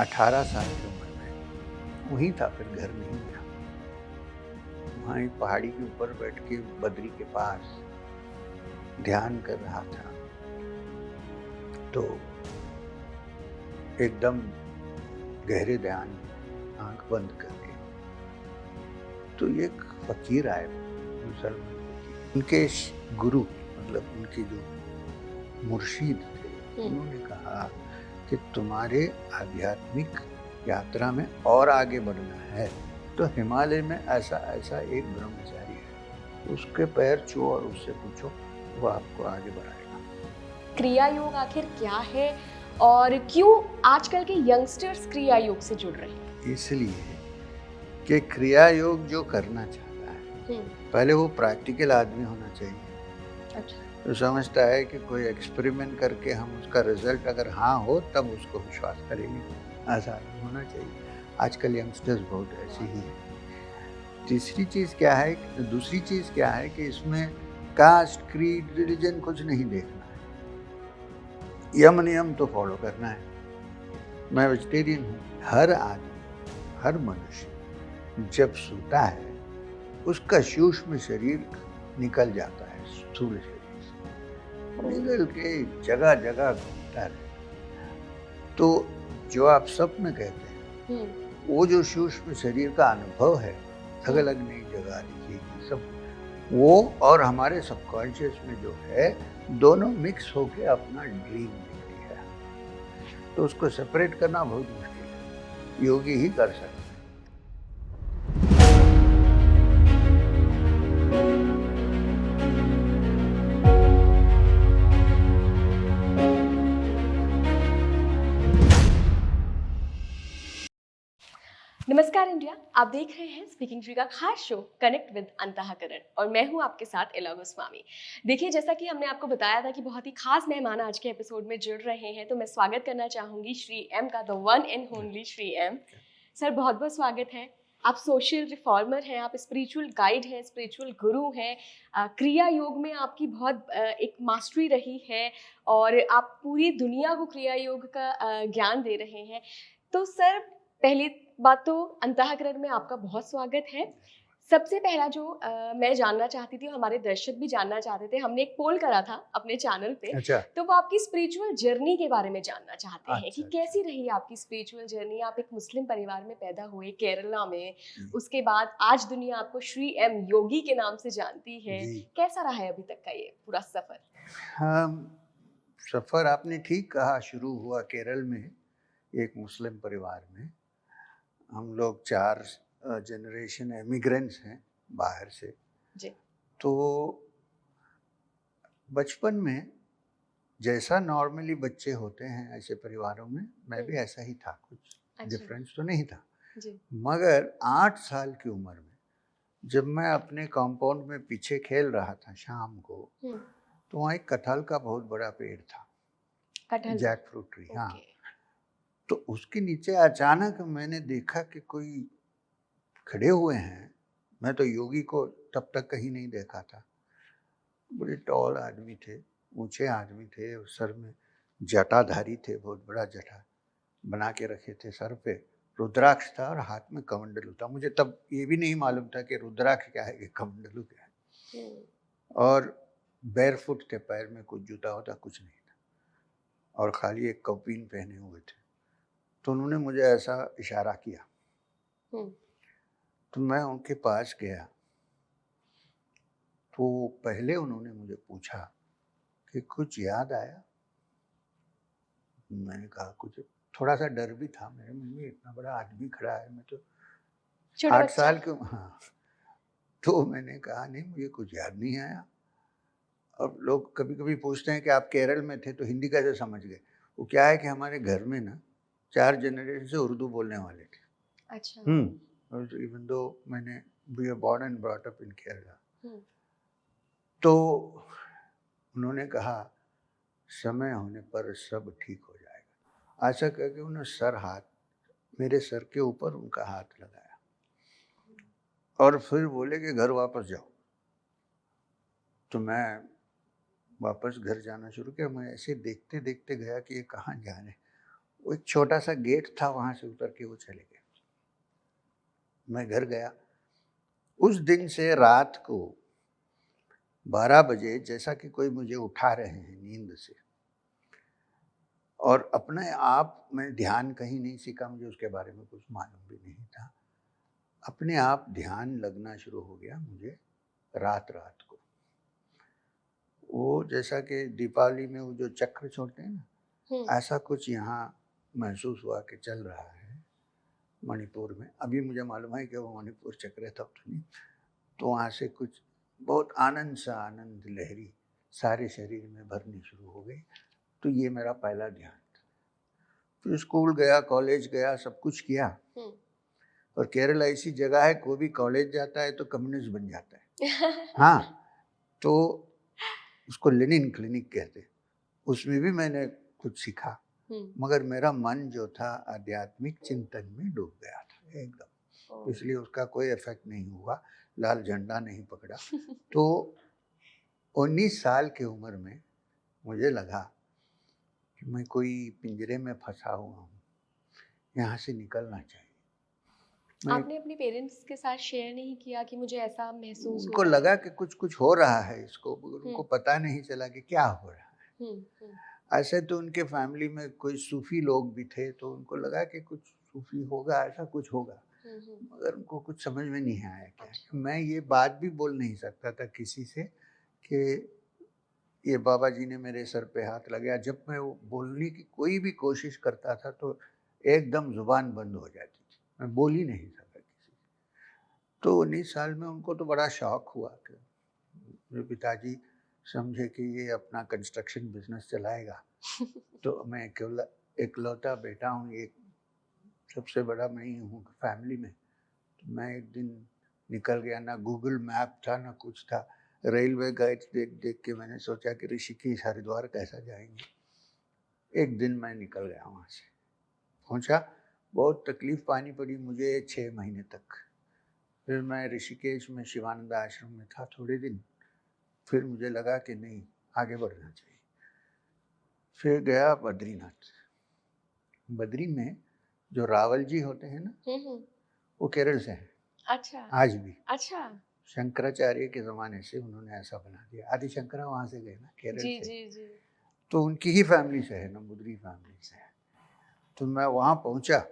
18 साल की उम्र में वहीं था, फिर घर नहीं गया। वहाँ एक पहाड़ी के ऊपर बैठ के बद्री के पास ध्यान कर रहा था, तो एकदम गहरे ध्यान में आंख बंद करके तो एक फकीर आए, मुसलमान फकीर। उनके गुरु मतलब उनके जो मुर्शीद थे, उन्होंने कहा कि तुम्हारे आध्यात्मिक यात्रा में और आगे बढ़ना है तो हिमालय में ऐसा ऐसा एक ब्रह्मचारी है, उसके पैर छुओ और उससे पूछो, वो आपको आगे बढ़ाएगा। क्रिया योग आखिर क्या है और क्यों आजकल के यंगस्टर्स क्रिया योग से जुड़ रहे हैं? इसलिए कि क्रिया योग जो करना चाहता है, पहले वो प्रैक्टिकल आदमी होना चाहिए। अच्छा। तो समझता है कि कोई एक्सपेरिमेंट करके हम उसका रिजल्ट अगर हाँ हो तब उसको विश्वास करेंगे, ऐसा आदमी होना चाहिए। आजकल यंगस्टर्स बहुत ऐसे ही हैं। दूसरी चीज़ क्या है कि इसमें कास्ट, क्रीड, रिलीजन कुछ नहीं देखना है। यम नियम तो फॉलो करना है। मैं वेजिटेरियन हूँ। हर आदमी, हर मनुष्य जब सोता है उसका सूक्ष्म शरीर निकल जाता है स्थूल शरीर से, निकल के जगह जगह घूमता रहता। तो जो आप स्वप्न कहते हैं, वो जो सूक्ष्म शरीर का अनुभव है, अलग अलग नई जगह दिखेगी सब, वो और हमारे सबकॉन्शियस में जो है, दोनों मिक्स होके अपना ड्रीम दिखती है। तो उसको सेपरेट करना बहुत मुश्किल है, योगी ही कर सकते हैं। नमस्कार इंडिया, आप देख रहे हैं स्पीकिंग ट्री का खास शो कनेक्ट विद अंतःकरण और मैं हूं आपके साथ इला गोस्वामी। देखिए, जैसा कि हमने आपको बताया था कि बहुत ही खास मेहमान आज के एपिसोड में जुड़ रहे हैं, तो मैं स्वागत करना चाहूंगी श्री एम का, the one and only Shri M. Sir, बहुत बहुत स्वागत है। आप सोशल रिफॉर्मर हैं, आप स्पिरिचुअल गाइड हैं, स्पिरिचुअल गुरु हैं। क्रिया योग में आपकी बहुत एक मास्टरी रही है और आप पूरी दुनिया को क्रिया योग का ज्ञान दे रहे हैं। तो सर, पहली बात तो अंतःकरण में आपका बहुत स्वागत है। सबसे पहला जो मैं जानना चाहती थी, हमारे दर्शक भी जानना चाहते थे, हमने एक पोल करा था अपने चैनल पे। अच्छा। तो वो आपकी स्पिरिचुअल जर्नी के बारे में जानना चाहते हैं कि अच्छा, कैसी रही आपकी स्पिरिचुअल जर्नी। आप एक मुस्लिम परिवार में पैदा हुए केरला में, उसके बाद आज दुनिया आपको श्री एम योगी के नाम से जानती है। कैसा रहा है अभी तक का ये पूरा सफर? सफर आपने ठीक कहा, शुरू हुआ केरल में, एक मुस्लिम परिवार में। हम लोग 4 जनरेशन इमिग्रेंट्स हैं बाहर से। जी। तो बचपन में जैसा नॉर्मली बच्चे होते हैं ऐसे परिवारों में, मैं भी ऐसा ही था, कुछ डिफरेंस तो नहीं था। जी। मगर 8 साल की उम्र में जब मैं अपने कंपाउंड में पीछे खेल रहा था शाम को, तो वहाँ एक कटहल का बहुत बड़ा पेड़ था, कटहल का? Jackfruit tree. हाँ, तो उसके नीचे अचानक मैंने देखा कि कोई खड़े हुए हैं। मैं तो योगी को तब तक कहीं नहीं देखा था। बड़े टॉल आदमी थे, ऊंचे आदमी थे, सर में जटाधारी थे, बहुत बड़ा जटा बना के रखे थे सर पे। रुद्राक्ष था और हाथ में कमंडलू था। मुझे तब ये भी नहीं मालूम था कि रुद्राक्ष क्या है, कि कमंडलू क्या है। और बैरफुट थे, पैर में कुछ जूता होता कुछ नहीं था, और खाली एक कौपीन पहने हुए थे। तो उन्होंने मुझे ऐसा इशारा किया, तो मैं उनके पास गया। तो पहले उन्होंने मुझे पूछा कि कुछ याद आया। मैंने कहा कुछ, थोड़ा सा डर भी था मेरे मन में, इतना बड़ा आदमी खड़ा है, मैं तो 8 साल के। हाँ, तो मैंने कहा नहीं, मुझे कुछ याद नहीं आया। अब लोग कभी कभी पूछते हैं कि आप केरल में थे तो हिंदी कैसे समझ गए। वो क्या है कि हमारे घर में ना 4 जनरेशन से उर्दू बोलने वाले थे। अच्छा। इवन दो मैंने we are born and brought up in Kerala. तो उन्होंने कहा समय होने पर सब ठीक हो जाएगा। ऐसा करके उन्होंने मेरे सर के ऊपर उनका हाथ लगाया और फिर बोले कि घर वापस जाओ। तो मैं वापस घर जाना शुरू किया। मैं ऐसे देखते देखते गया कि ये कहाँ जा रहे। वो एक छोटा सा गेट था, वहाँ से उतर के वो चले गए। मैं घर गया। उस दिन से रात को 12 बजे जैसा कि कोई मुझे उठा रहे हैं नींद से, और अपने आप में ध्यान कहीं नहीं सीखा, मुझे उसके बारे में कुछ मालूम भी नहीं था। अपने आप ध्यान लगना शुरू हो गया मुझे रात रात को। वो जैसा कि दीपावली में वो जो चक्र छोड़ते हैं ना, ऐसा कुछ यहाँ महसूस हुआ कि चल रहा है मणिपुर में। अभी मुझे मालूम है कि वो मणिपुर चक्र था तो नहीं। तो वहाँ से कुछ बहुत आनंद सा, आनंद लहरी सारे शरीर में भरनी शुरू हो गई। तो ये मेरा पहला ध्यान था। फिर स्कूल गया, कॉलेज गया, सब कुछ किया। और केरल ऐसी जगह है, कोई भी कॉलेज जाता है तो कम्युनिस्ट बन जाता है। हाँ, तो उसको लेनिन क्लिनिक कहते हैं। उसमें भी मैंने कुछ सीखा, मगर मेरा मन जो था आध्यात्मिक चिंतन में डूब गया था एकदम। इसलिए उसका कोई इफेक्ट नहीं हुआ, लाल झंडा नहीं पकड़ा। तो 19 साल की उम्र में मुझे लगा कि मैं कोई पिंजरे में फंसा हुआ हूँ, यहाँ से निकलना चाहिए। आपने अपने पेरेंट्स के साथ शेयर नहीं किया कि मुझे ऐसा महसूस हो उनको रहा लगा है? कि कुछ हो रहा है इसको, उनको पता नहीं चला कि क्या हो रहा है। ऐसे तो उनके फैमिली में कोई सूफी लोग भी थे, तो उनको लगा कि कुछ सूफी होगा, ऐसा कुछ होगा, मगर उनको कुछ समझ में नहीं आया क्या। मैं ये बात भी बोल नहीं सकता था किसी से कि ये बाबा जी ने मेरे सर पे हाथ लगाया। जब मैं वो बोलने की कोई भी कोशिश करता था तो एकदम जुबान बंद हो जाती थी, मैं बोल ही नहीं सकता किसी से। तो 19 साल में उनको तो बड़ा शौक हुआ कि मेरे पिताजी समझे कि ये अपना कंस्ट्रक्शन बिजनेस चलाएगा। तो मैं इकलौता बेटा हूँ, एक सबसे बड़ा मैं ही हूँ फैमिली में। तो मैं एक दिन निकल गया, ना गूगल मैप था ना कुछ था, रेलवे गाइड देख देख के मैंने सोचा कि ऋषिकेश हरिद्वार कैसा जाएंगे। एक दिन मैं निकल गया, वहाँ से पहुँचा। बहुत तकलीफ पानी पड़ी मुझे 6 महीने तक। फिर मैं ऋषिकेश में शिवानंद आश्रम में था थोड़े दिन। फिर मुझे लगा कि नहीं, आगे बढ़ना चाहिए। फिर गया बद्रीनाथ। बद्री में जो रावल जी होते हैं ना, वो केरल से हैं। अच्छा। आज भी। अच्छा। शंकराचार्य के ज़माने से उन्होंने ऐसा बना दिया। आदि शंकरा वहाँ से गए ना, केरल जी से। जी जी। तो उनकी ही फैमिली से है, नंबूदरी फैमिली से है। तो मैं वहाँ पहुँचा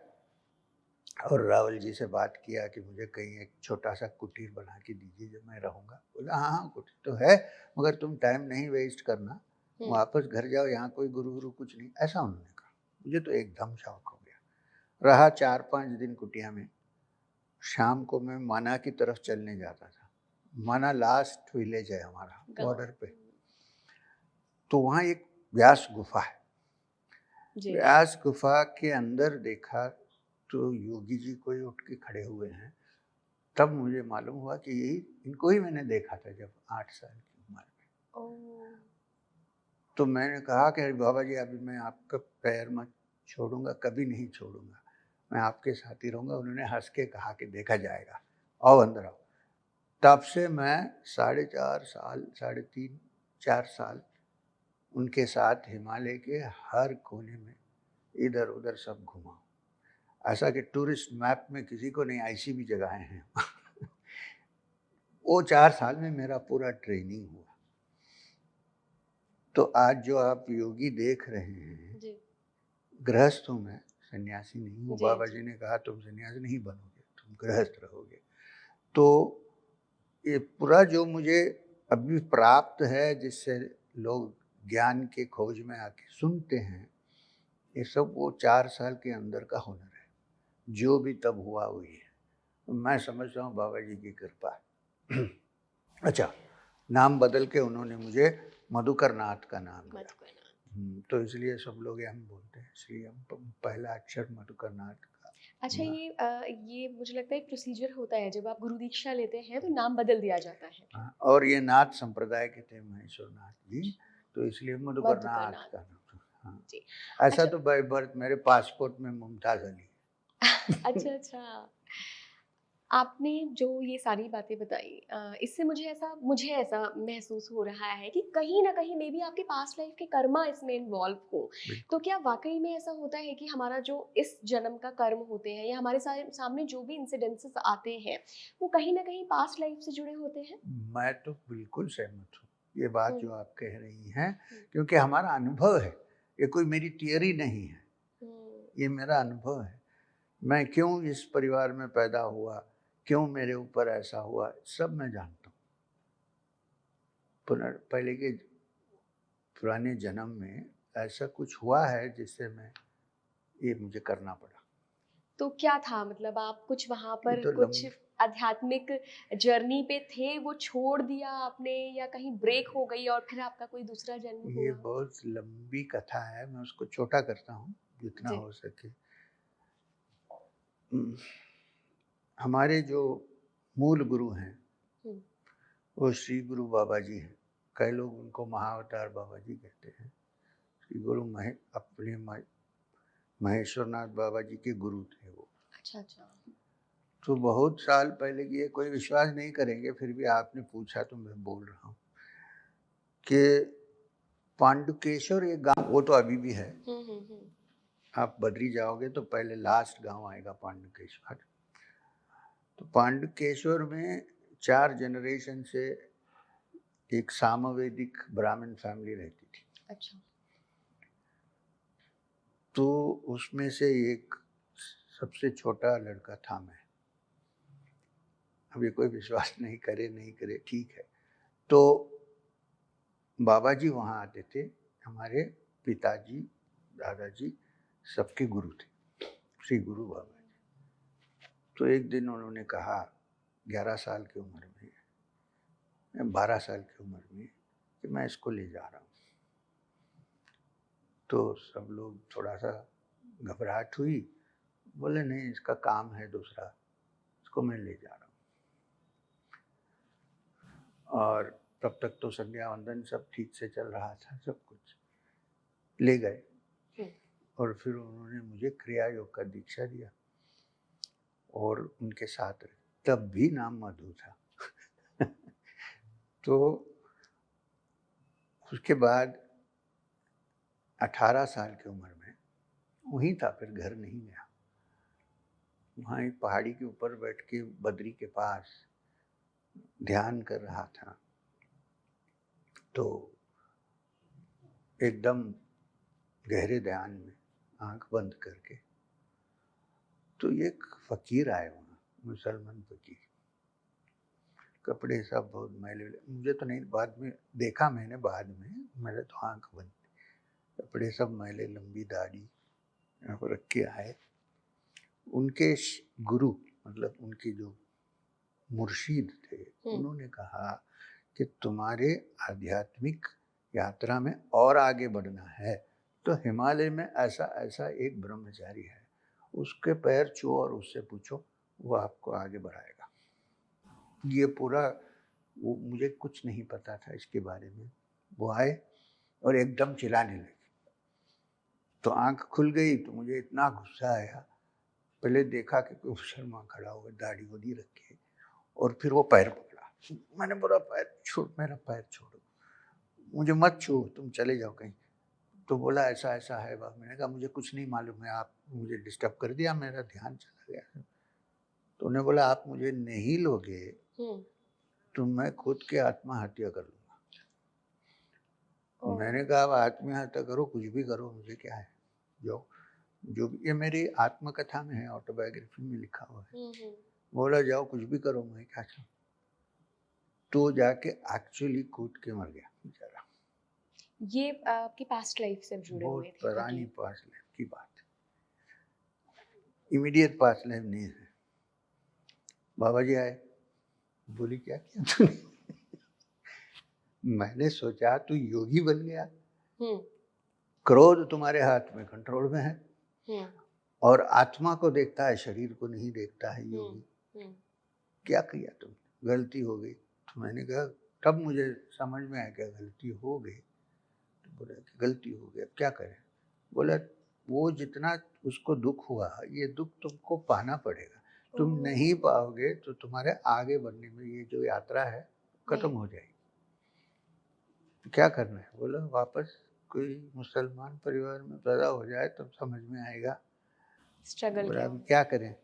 और रावल जी से बात किया कि मुझे कहीं एक छोटा सा कुटीर बना के दीजिए जब मैं रहूँगा। बोला हाँ हाँ कुटीर तो है, मगर तुम टाइम नहीं वेस्ट करना, वापस घर जाओ, यहाँ कोई गुरु गुरु कुछ नहीं, ऐसा उन्होंने कहा। मुझे तो एकदम शौक हो गया। रहा 4-5 दिन कुटिया में। शाम को मैं माना की तरफ चलने जाता था। माना लास्ट विलेज है हमारा बॉर्डर पे। तो वहाँ एक व्यास गुफा है। व्यास गुफा के अंदर देखा तो योगी जी कोई उठ के खड़े हुए हैं। तब मुझे मालूम हुआ कि यही इनको ही मैंने देखा था जब 8 साल की उम्र में। तो मैंने कहा कि बाबा जी अभी मैं आपका पैर मत छोड़ूंगा, कभी नहीं छोड़ूंगा, मैं आपके साथ ही रहूँगा। उन्होंने हंस के कहा कि देखा जाएगा, आओ अंदर आओ। तब से मैं 4.5 साल, 3.5-4 साल उनके साथ हिमालय के हर कोने में इधर उधर सब घुमा। ऐसा कि टूरिस्ट मैप में किसी को नहीं, ऐसी भी जगहें हैं। वो 4 साल में मेरा पूरा ट्रेनिंग हुआ। तो आज जो आप योगी देख रहे हैं, गृहस्थ हूँ मैं, सन्यासी नहीं हूँ। बाबा जी ने कहा तुम सन्यासी नहीं बनोगे, तुम गृहस्थ रहोगे। तो ये पूरा जो मुझे अभी प्राप्त है, जिससे लोग ज्ञान के खोज में आके सुनते हैं, ये सब वो 4 साल के अंदर का हुनर है। जो भी तब हुआ वही है। मैं समझता हूँ बाबा जी की कृपा। अच्छा, नाम बदल के उन्होंने मुझे मधुकर नाथ का नाम दिया। तो इसलिए सब लोग हम बोलते हैं, इसलिए हम पहला अक्षर मधुकर नाथ का। अच्छा, ये मुझे लगता है एक प्रोसीजर होता है, जब आप गुरु दीक्षा लेते हैं तो नाम बदल दिया जाता है। और ये नाथ संप्रदाय के थे महेश्वर नाथ जी, तो इसलिए मधुकर नाथ का नाम। हाँ जी। ऐसा अच्छा। तो बाय बर्थ मेरे पासपोर्ट में मुमताज अली। अच्छा अच्छा। आपने जो ये सारी बातें बताई इससे मुझे ऐसा महसूस हो रहा है कि कहीं न कहीं मे बी आपके पास्ट लाइफ के कर्मा इसमें इन्वॉल्व हो। तो बिल्कुल। क्या वाक़ई में ऐसा होता है कि हमारा जो इस जन्म का कर्म होते हैं या हमारे सामने जो भी इंसिडेंसेस आते हैं, वो कहीं न कहीं पास्ट लाइफ से जुड़े होते हैं? मैं तो बिल्कुल सहमत हूँ, ये बात हुँ, जो आप कह रही हैं, हुँ, क्योंकि हमारा अनुभव है, ये कोई मेरी थियरी नहीं है, हुँ, ये मेरा अनुभव है। मैं क्यों इस परिवार में पैदा हुआ, क्यों मेरे ऊपर ऐसा हुआ, सब मैं जानता हूँ। पहले के पुराने जन्म में ऐसा कुछ हुआ है जिससे मैं ये मुझे करना पड़ा। तो क्या था मतलब आप कुछ वहाँ ये पर तो कुछ आध्यात्मिक जर्नी पे थे, वो छोड़ दिया आपने या कहीं ब्रेक हो गई और फिर आपका कोई दूसरा जन्म ये हुआ? बहुत लंबी कथा है, मैं उसको छोटा करता हूँ जितना जी। हो सके। उम, हमारे जो मूल गुरु हैं, हुँ, वो श्री गुरु बाबा जी हैं। कई लोग उनको महाअवतार बाबा जी कहते हैं। श्री गुरु महेश्वरनाथ बाबा जी के गुरु थे वो। अच्छा, अच्छा। तो बहुत साल पहले की, ये कोई विश्वास नहीं करेंगे, फिर भी आपने पूछा तो मैं बोल रहा हूँ कि पांडुकेश्वर एक गाँव, वो तो अभी भी है। हुँ, हुँ, हुँ। आप बद्री जाओगे तो पहले लास्ट गाँव आएगा पांडुकेश्वर। तो पांडुकेश्वर में 4 जनरेशन से एक सामवेदिक ब्राह्मण फैमिली रहती थी। अच्छा। तो उसमें से एक सबसे छोटा लड़का था मैं। अब ये कोई विश्वास नहीं करे, नहीं करे, ठीक है। तो बाबा जी वहाँ आते थे, हमारे पिताजी, दादाजी सबके गुरु थे, श्री गुरु बाबा जी। तो एक दिन उन्होंने कहा 11 साल की उम्र में, 12 साल की उम्र में, कि मैं इसको ले जा रहा हूँ। तो सब लोग थोड़ा-सा घबराहट हुई, बोले नहीं इसका काम है दूसरा, इसको मैं ले जा रहा हूँ। और तब तक तो संध्या वंदन सब ठीक से चल रहा था, सब कुछ। ले गए हुँ, और फिर उन्होंने मुझे क्रिया योग का दीक्षा दिया और उनके साथ रहे। तब भी नाम मधु था। तो उसके बाद 18 साल की उम्र में वहीं था, फिर घर नहीं गया। वहाँ एक पहाड़ी के ऊपर बैठ के बद्री के पास ध्यान कर रहा था। तो एकदम गहरे ध्यान में आँख बंद करके, तो एक फ़कीर आए वहाँ, मुसलमान फ़कीर। कपड़े सब बहुत मैले, मुझे तो नहीं, बाद में देखा मैंने, बाद में मेरे तो आँख बंद थी। कपड़े सब मैले, लंबी दाढ़ी यहाँ पर रख के आए। उनके गुरु, मतलब उनके जो मुर्शीद थे, हुँ। उन्होंने कहा कि तुम्हारे आध्यात्मिक यात्रा में और आगे बढ़ना है तो हिमालय में ऐसा ऐसा एक ब्रह्मचारी है, उसके पैर छुओ और उससे पूछो, वो आपको आगे बढ़ाएगा। ये पूरा, वो मुझे कुछ नहीं पता था इसके बारे में। वो आए और एकदम चिल्लाने लगे। तो आंख खुल गई तो मुझे इतना गुस्सा आया। पहले देखा कि कोई मुसलमान खड़ा हुआ, दाढ़ी वाड़ी रखे, और फिर वो पैर पकड़ा। मैंने बोला पैर छोड़, मेरा पैर छोड़ो, मुझे मत छू, तुम चले जाओ कहीं। तो बोला ऐसा ऐसा है बाबा। मैंने कहा मुझे कुछ नहीं मालूम है, आप मुझे डिस्टर्ब कर दिया, मेरा ध्यान चला गया। तो उन्होंने बोला आप मुझे नहीं लोगे हुँ। तो मैं खुद के आत्महत्या कर लूँगा। ओह! मैंने कहा अब आत्महत्या करो, कुछ भी करो, मुझे क्या है। जो जो भी, ये मेरी आत्मकथा में है, ऑटोबायोग्राफी में लिखा हुआ है। हुँ, हुँ। बोला जाओ कुछ भी करो, मैं क्या चाहूँ। तो जाके एक्चुअली कूद के मर गया बेचारा। ये आपकी पास्ट लाइफ से जुड़े बहुत हुए थे पुरानी फ़कीर। पास्ट लाइफ की बात है, इमीडिएट पास्ट लाइफ नहीं है। बाबा जी आए, बोली क्या किया तूने? मैंने सोचा तू योगी बन गया, हुँ, क्रोध तुम्हारे हाथ में, कंट्रोल में है, हुँ, और आत्मा को देखता है, शरीर को नहीं देखता है हुँ, योगी। हुँ, क्या किया तुम? गलती हो गई। तो मैंने कहा, तब मुझे समझ में आया क्या गलती हो गई। तो बोला कि गलती हो गई, अब क्या करें। बोला वो जितना उसको दुख हुआ, ये दुख तुमको पाना पड़ेगा, तुम ओह! नहीं पाओगे तो तुम्हारे आगे बढ़ने में ये जो यात्रा है खत्म नहीं। हो जाएगी। तो क्या करना है? बोला वापस कोई मुसलमान परिवार में पैदा हो जाए तब समझ में आएगा। स्ट्रगल बोला क्या अभी होता क्या करें?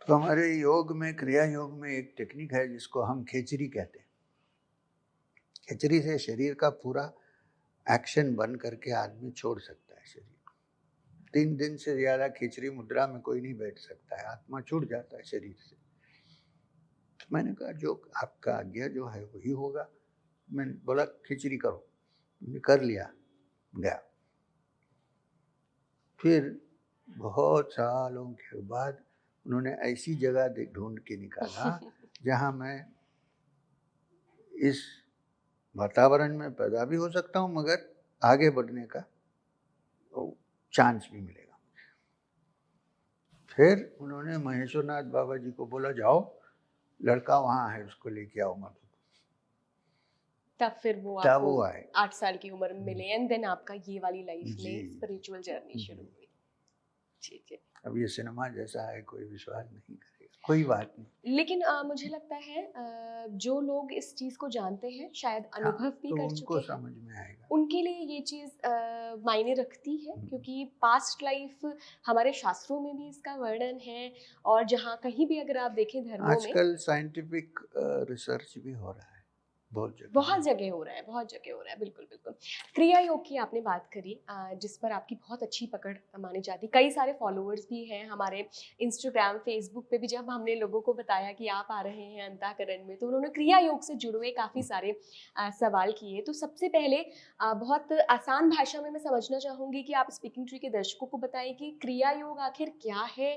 तो हमारे योग में, क्रिया योग में एक टेक्निक है जिसको हम खेचरी कहते हैं। खेचरी से शरीर का पूरा एक्शन बंद करके आदमी छोड़ सकता है शरीर। 3 दिन से ज़्यादा खिचड़ी मुद्रा में कोई नहीं बैठ सकता है, आत्मा छूट जाता है शरीर से। तो मैंने कहा जो आपका आज्ञा जो है वही होगा। मैंने बोला खिचड़ी करो, मैंने कर लिया, गया। फिर बहुत सालों के बाद उन्होंने ऐसी जगह ढूंढ के निकाला है? जहाँ मैं इस वातावरण में पैदा भी हो सकता हूँ मगर आगे बढ़ने का चांस भी मिलेगा। फिर उन्होंने महेश्वरनाथ बाबा जी को बोला जाओ लड़का वहाँ है उसको लेके आओ मत। तब फिर वो तब आपको वो आए 8 साल की उम्र में मिले एंड देन आपका ये वाली लाइफ जी में स्पिरिचुअल जर्नी शुरू जी। हुई। जी, जी। अब ये सिनेमा जैसा है कोई विश्वास नहीं करेगा, कोई बात नहीं। लेकिन मुझे लगता है जो लोग इस चीज़ को जानते हैं शायद हाँ अनुभव भी तो कर उनको चुके हैं, समझ में आएगा। उनके लिए ये चीज़ मायने रखती है हम्म। क्योंकि पास्ट लाइफ हमारे शास्त्रों में भी इसका वर्णन है और जहाँ कहीं भी अगर आप देखें धर्मों में आजकल साइंटिफिक रिसर्च भी हो रहा है बहुत जगह। बहुत जगह हो रहा है, बहुत जगह हो रहा है, बिल्कुल, बिल्कुल। क्रिया योग की आपने बात करी जिस पर आपकी बहुत अच्छी पकड़ मानी जाती है। कई सारे फॉलोअर्स भी हैं हमारे इंस्टाग्राम, फेसबुक पे भी जब हमने लोगों को बताया कि आप आ रहे हैं अंताकरण में, तो उन्होंने क्रिया योग से जुड़े हुए काफ़ी सारे सवाल किए। तो सबसे पहले बहुत आसान भाषा में मैं समझना चाहूँगी कि आप स्पीकिंग ट्री के दर्शकों को बताएँ कि क्रिया योग आखिर क्या है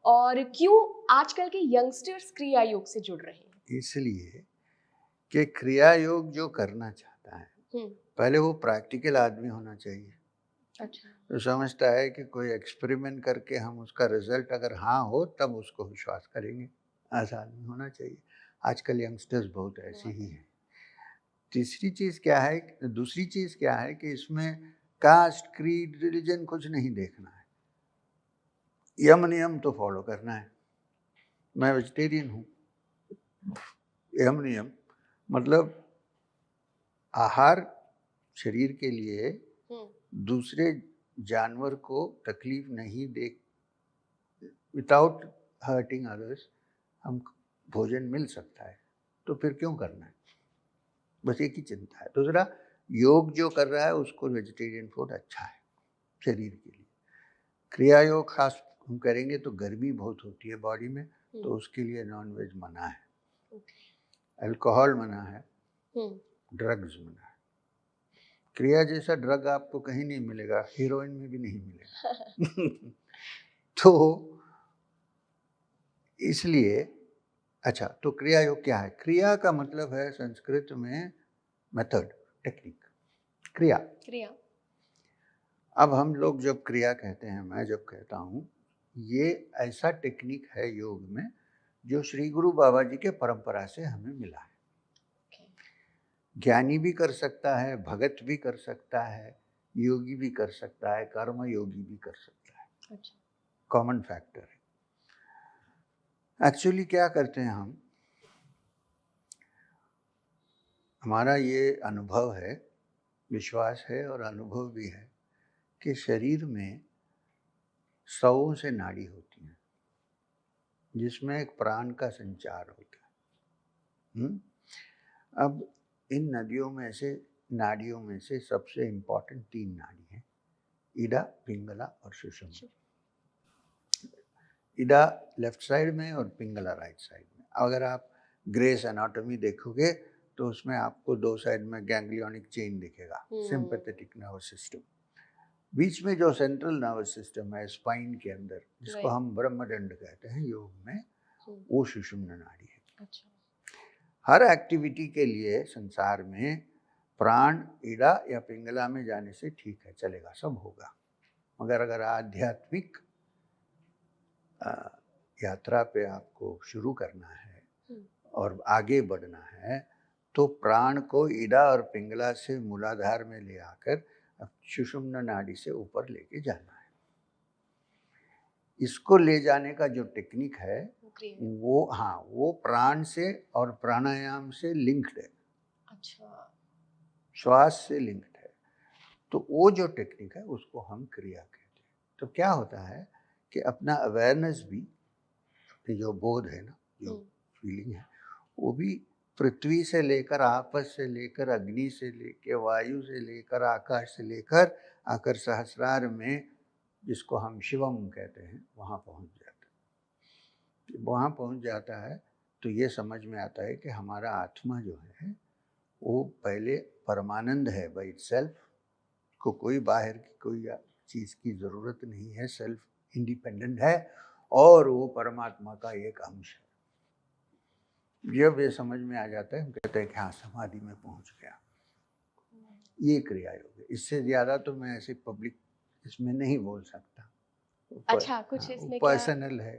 और क्यों आजकल के यंगस्टर्स क्रिया योग से जुड़ रहे हैं? इसलिए कि क्रिया योग जो करना चाहता है हुँ, पहले वो प्रैक्टिकल आदमी होना चाहिए। अच्छा। तो समझता है कि कोई एक्सपेरिमेंट करके हम उसका रिजल्ट अगर हाँ हो तब उसको विश्वास करेंगे, ऐसा आदमी होना चाहिए। आजकल यंगस्टर्स बहुत ऐसे बहुत ही है। हैं। तीसरी चीज़ क्या है, दूसरी चीज़ क्या है कि इसमें कास्ट, क्रीड, रिलीजन कुछ नहीं देखना है। यम नियम तो फॉलो करना है। मैं वेजिटेरियन हूँ। यम नियम मतलब आहार शरीर के लिए हुँ, दूसरे जानवर को तकलीफ नहीं दे, विदाउट हर्टिंग अदर्स हम भोजन मिल सकता है, तो फिर क्यों करना है? बस एक ही चिंता है। दूसरा, योग जो कर रहा है उसको वेजिटेरियन फूड अच्छा है शरीर के लिए। क्रिया योग खास हम करेंगे तो गर्मी बहुत होती है बॉडी में, हुँ, तो उसके लिए नॉन वेज मना है, ओके। अल्कोहल मना है, हुँ, ड्रग्स मना है। क्रिया जैसा ड्रग आपको कहीं नहीं मिलेगा, हीरोइन में भी नहीं मिलेगा। तो इसलिए अच्छा, तो क्रिया योग क्या है? क्रिया का मतलब है संस्कृत में मेथड, टेक्निक, क्रिया। क्रिया। अब हम लोग जब क्रिया कहते हैं, मैं जब कहता हूँ, ये ऐसा टेक्निक है योग में जो श्री गुरु बाबा जी के परंपरा से हमें मिला है। ओके, ज्ञानी भी कर सकता है, भगत भी कर सकता है, योगी भी कर सकता है, कर्म योगी भी कर सकता है। अच्छा। कॉमन फैक्टर है। एक्चुअली क्या करते हैं हम, हमारा ये अनुभव है, विश्वास है और अनुभव भी है कि शरीर में 100 से नाड़ी होती हैं जिसमें एक प्राण का संचार होता है। अब इन नाड़ियों में से सबसे इम्पोर्टेंट 3 नाड़ी हैं, इडा, पिंगला और सुषुम्ना। इडा लेफ्ट साइड में और पिंगला राइट साइड में। अगर आप ग्रेस एनाटॉमी देखोगे तो उसमें आपको 2 साइड में गैंग्लियोनिक चेन दिखेगा, सिंपैथेटिक नर्वस सिस्टम। बीच में जो सेंट्रल नर्वस सिस्टम है स्पाइन के अंदर, जिसको राइट। हम ब्रह्मदंड कहते हैं योग में, हुँ, वो सुषुम्ना नाड़ी है। अच्छा। हर एक्टिविटी के लिए संसार में प्राण इडा या पिंगला में जाने से ठीक है, चलेगा, सब होगा। मगर अगर आध्यात्मिक यात्रा पे आपको शुरू करना है हुँ, और आगे बढ़ना है तो प्राण को इडा और पिंगला से मूलाधार में ले आकर सुषुम्ना नाड़ी से ऊपर लेके जाना है। इसको ले जाने का जो टेक्निक है क्रिया। वो प्राण से और प्राणायाम से लिंक्ड है, अच्छा। श्वास से लिंक्ड है। तो वो जो टेक्निक है उसको हम क्रिया कहते हैं। तो क्या होता है कि अपना अवेयरनेस भी, अपनी जो बोध है ना, जो फीलिंग है, वो भी पृथ्वी से लेकर, आपस से लेकर, अग्नि से लेकर, वायु से लेकर, आकाश से लेकर आकर सहस्रार में, जिसको हम शिवम कहते हैं, वहाँ पहुँच जाता है। वहाँ पहुँच जाता है तो ये समझ में आता है कि हमारा आत्मा जो है वो पहले परमानंद है बाय इटसेल्फ, को कोई बाहर की कोई चीज़ की ज़रूरत नहीं है, सेल्फ इंडिपेंडेंट है और वो परमात्मा का एक अंश है। जब ये समझ में आ जाता है हम कहते हैं कि हाँ, समाधि में पहुंच गया। ये क्रिया योग है। इससे ज़्यादा तो मैं ऐसे पब्लिक इसमें नहीं बोल सकता। अच्छा, कुछ इसमें क्या पर्सनल है,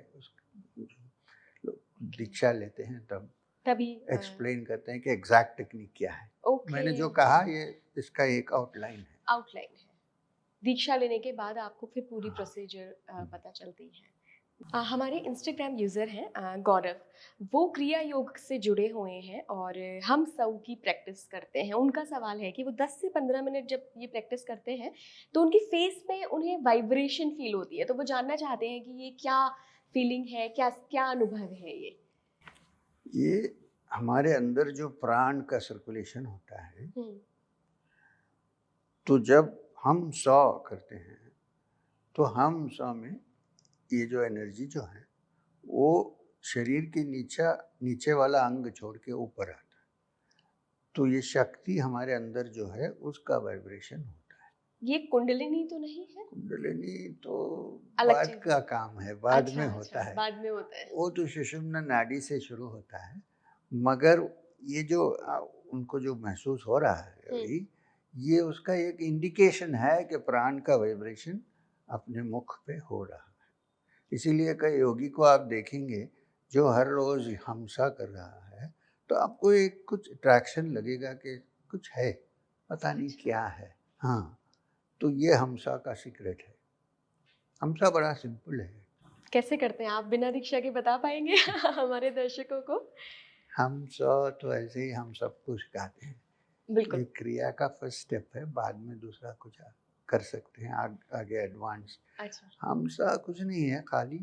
लोग दीक्षा लेते हैं तब तभी एक्सप्लेन करते हैं कि एग्जैक्ट टेक्निक क्या है। मैंने जो कहा ये इसका एक आउटलाइन है। आउटलाइन है। दीक्षा लेने के बाद आपको फिर पूरी प्रोसीजर पता चलती है। हमारे इंस्टाग्राम यूज़र हैं गौरव, वो क्रिया योग से जुड़े हुए हैं और हम सब की प्रैक्टिस करते हैं। उनका सवाल है कि वो 10 से 15 मिनट जब ये प्रैक्टिस करते हैं तो उनकी फेस में उन्हें वाइब्रेशन फील होती है, तो वो जानना चाहते हैं कि ये क्या फीलिंग है, क्या क्या अनुभव है ये हमारे अंदर जो प्राण का सर्कुलेशन होता है, तो जब हम 100 करते हैं तो हम 100 में ये जो एनर्जी जो है वो शरीर के नीचे वाला अंग छोड़ के ऊपर आता है। तो ये शक्ति हमारे अंदर जो है उसका वाइब्रेशन होता है। ये कुंडलिनी तो नहीं है? कुंडलिनी तो अलग बाद चीज़ का काम है, बाद में होता अच्छा, है। बाद में होता है। वो तो सुषुम्ना नाड़ी से शुरू होता है, मगर ये जो उनको जो महसूस हो रहा है अभी, ये उसका एक इंडिकेशन है कि प्राण का वाइब्रेशन अपने मुख पे हो रहा है। इसीलिए कई योगी को आप देखेंगे जो हर रोज़ हमसा कर रहा है, तो आपको एक कुछ अट्रैक्शन लगेगा कि कुछ है, पता नहीं क्या है। हाँ, तो ये हमसा का सीक्रेट है। हमसा बड़ा सिंपल है। कैसे करते हैं आप, बिना दीक्षा के बता पाएंगे हमारे दर्शकों को? हमसा तो ऐसे ही हम सब कुछ गाते हैं। बिल्कुल। ये क्रिया का फर्स्ट स्टेप है, बाद में दूसरा कुछ कर सकते हैं आगे एडवांस। अच्छा। हमसा कुछ नहीं है, खाली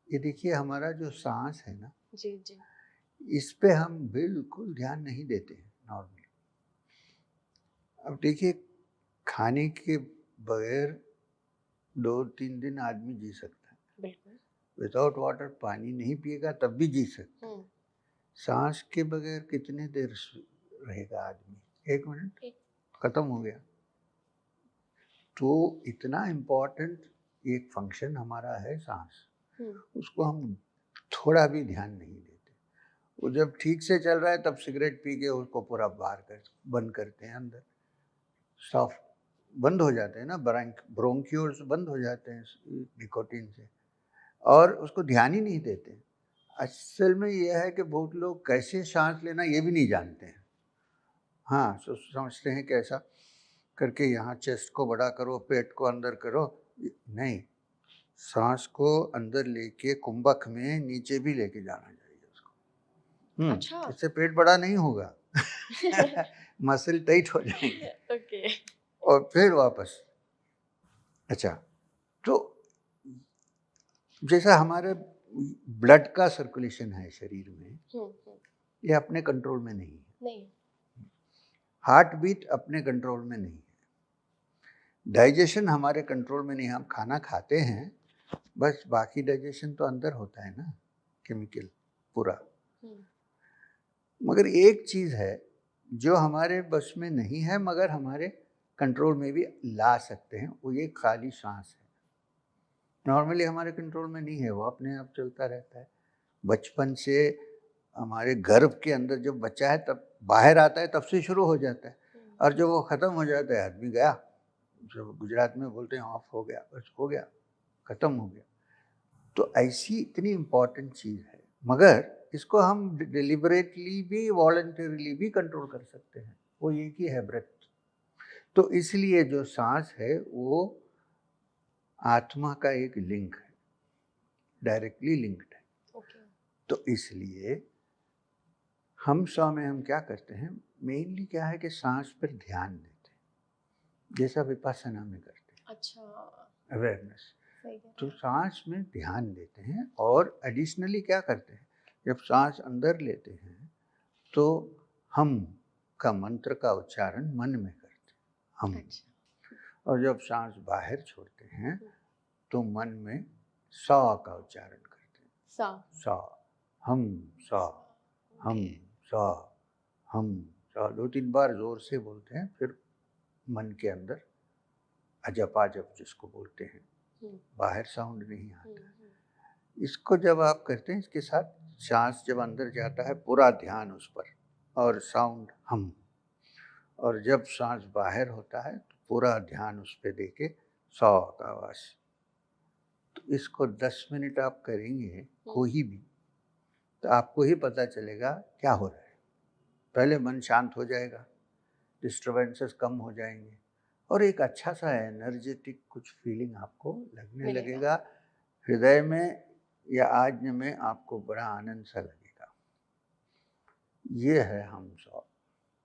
ये देखिए हमारा जो सांस है ना, जी जी। इस पे हम बिल्कुल ध्यान नहीं देते हैं नॉर्मली। अब देखिए, खाने के बगैर 2-3 दिन आदमी जी सकता है। बिल्कुल। विदाउट वाटर, पानी नहीं पिएगा तब भी जी सकता है। सांस के बगैर कितने देर रहेगा आदमी? 1 मिनट, खत्म हो गया। तो इतना इम्पोर्टेंट एक फंक्शन हमारा है सांस, उसको हम थोड़ा भी ध्यान नहीं देते। वो जब ठीक से चल रहा है तब सिगरेट पी के उसको पूरा बंद करते हैं, अंदर सॉफ्ट बंद हो जाते हैं ना, ब्रोंक्यूल्स बंद हो जाते हैं निकोटीन से, और उसको ध्यान ही नहीं देते। असल में यह है कि बहुत लोग कैसे सांस लेना ये भी नहीं जानते हैं। हाँ, समझते हैं कि ऐसा करके यहाँ चेस्ट को बड़ा करो, पेट को अंदर करो। नहीं, सांस को अंदर लेके कुंभक में नीचे भी लेके जाना चाहिए उसको। अच्छा। इससे पेट बड़ा नहीं होगा मसल टाइट हो जाएंगे। ओके। और फिर वापस। अच्छा, तो जैसा हमारे ब्लड का सर्कुलेशन है शरीर में, ये अपने कंट्रोल में नहीं है। नहीं। हार्ट बीट अपने कंट्रोल में नहीं है। डाइजेशन हमारे कंट्रोल में नहीं है। हम खाना खाते हैं बस, बाकी डाइजेशन तो अंदर होता है ना, केमिकल पूरा। मगर एक चीज़ है जो हमारे बस में नहीं है मगर हमारे कंट्रोल में भी ला सकते हैं, वो ये खाली सांस है। नॉर्मली हमारे कंट्रोल में नहीं है, वो अपने आप चलता रहता है। बचपन से हमारे गर्भ के अंदर जब बच्चा है तब बाहर आता है, तब से शुरू हो जाता है, और जब वो ख़त्म हो जाता है आदमी गया, जो गुजरात में बोलते हैं ऑफ हो गया, बस हो गया, ख़त्म हो गया। तो ऐसी इतनी इम्पॉर्टेंट चीज़ है, मगर इसको हम डिलिबरेटली भी, वॉलंटरीली भी कंट्रोल कर सकते हैं। वो ये कि है ब्रेथ। तो इसलिए जो सांस है वो आत्मा का एक लिंक है। डायरेक्टली लिंक्ड है। ओके। तो इसलिए हम सौ में हम क्या करते हैं, मेनली क्या है कि सांस पर ध्यान देते हैं, जैसा विपश्यना में करते हैं। अच्छा, अवेयरनेस। सही कह तो रहे हैं। सांस में ध्यान देते हैं और एडिशनली क्या करते हैं, जब सांस अंदर लेते हैं तो हम का मंत्र का उच्चारण मन में करते हैं, हम। अच्छा, और जब सांस बाहर छोड़ते हैं तो मन में सा का उच्चारण करते हैं, सा। सा, हम सा, हम ओके। सा, हम सा। 2-3 बार जोर से बोलते हैं, फिर मन के अंदर अजपा जप जिसको बोलते हैं, बाहर साउंड नहीं आता। इसको जब आप करते हैं, इसके साथ सांस जब अंदर जाता है पूरा ध्यान उस पर, और साउंड हम। और जब सांस बाहर होता है तो पूरा ध्यान उस पर देके सौ का आवाज। तो इसको 10 मिनट आप करेंगे कोई भी, तो आपको ही पता चलेगा क्या हो रहा है। पहले मन शांत हो जाएगा, डिस्टर्बेंसेस कम हो जाएंगे, और एक अच्छा सा एनर्जेटिक कुछ फीलिंग आपको लगने लगेगा हृदय में, या आज्ञ में आपको बड़ा आनंद सा लगेगा। ये है हम सौ।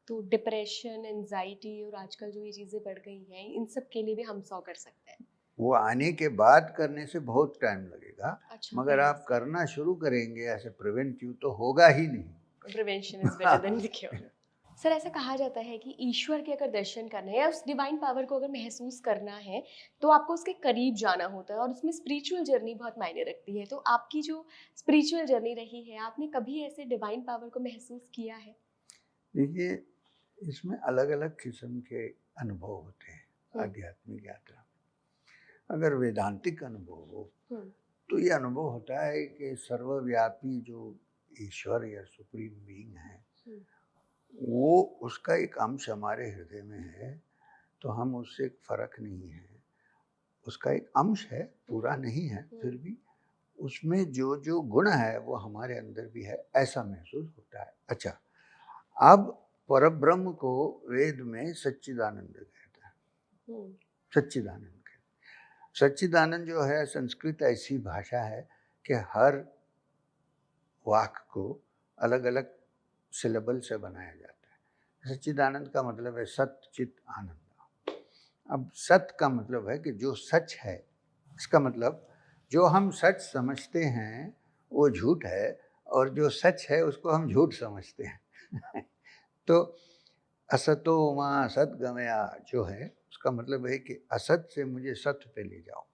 तो डिप्रेशन, एंजाइटी और आजकल जो ये चीजें बढ़ गई हैं, इन सब के लिए भी हम 100 कर सकते हैं। वो आने के बाद करने से बहुत टाइम लगेगा। अच्छा, मगर आप करना शुरू करेंगे ऐसे प्रिवेंटिव तो होगा ही नहीं। Prevention is better than the cure. Sir, ऐसा कहा जाता है कि ईश्वर के अगर दर्शन करना है या उस डिवाइन पावर को अगर महसूस करना है तो आपको उसके करीब जाना होता है, और उसमें स्पिरिचुअल जर्नी बहुत मायने रखती है। तो आपकी जो स्पिरिचुअल जर्नी रही है, आपने कभी ऐसे डिवाइन पावर को महसूस किया है? देखिए, इसमें अलग अलग किस्म के अनुभव होते हैं आध्यात्मिक यात्रा। अगर वेदांतिक अनुभव हो तो ये अनुभव होता है कि सर्वव्यापी जो ईश्वर या सुप्रीम बीइंग है, वो उसका एक अंश हमारे हृदय में है, तो हम उससे एक फर्क नहीं है। उसका एक अंश है, पूरा नहीं है, फिर भी उसमें जो जो गुण है वो हमारे अंदर भी है, ऐसा महसूस होता है। अच्छा, अब परब्रह्म को वेद में सच्चिदानंद कहता है, सच्चिदानंद कहता है। सच्चिदानंद जो है, संस्कृत ऐसी भाषा है कि हर वाक्य को अलग अलग सिलेबल से बनाया जाता है। सच्चिदानंद का मतलब है सत चित आनंद। अब सत का मतलब है कि जो सच है, इसका मतलब जो हम सच समझते हैं वो झूठ है, और जो सच है उसको हम झूठ समझते हैं। तो असतो मां सद्गमया जो है, उसका मतलब है कि असत से मुझे सत्य पे ले जाओ।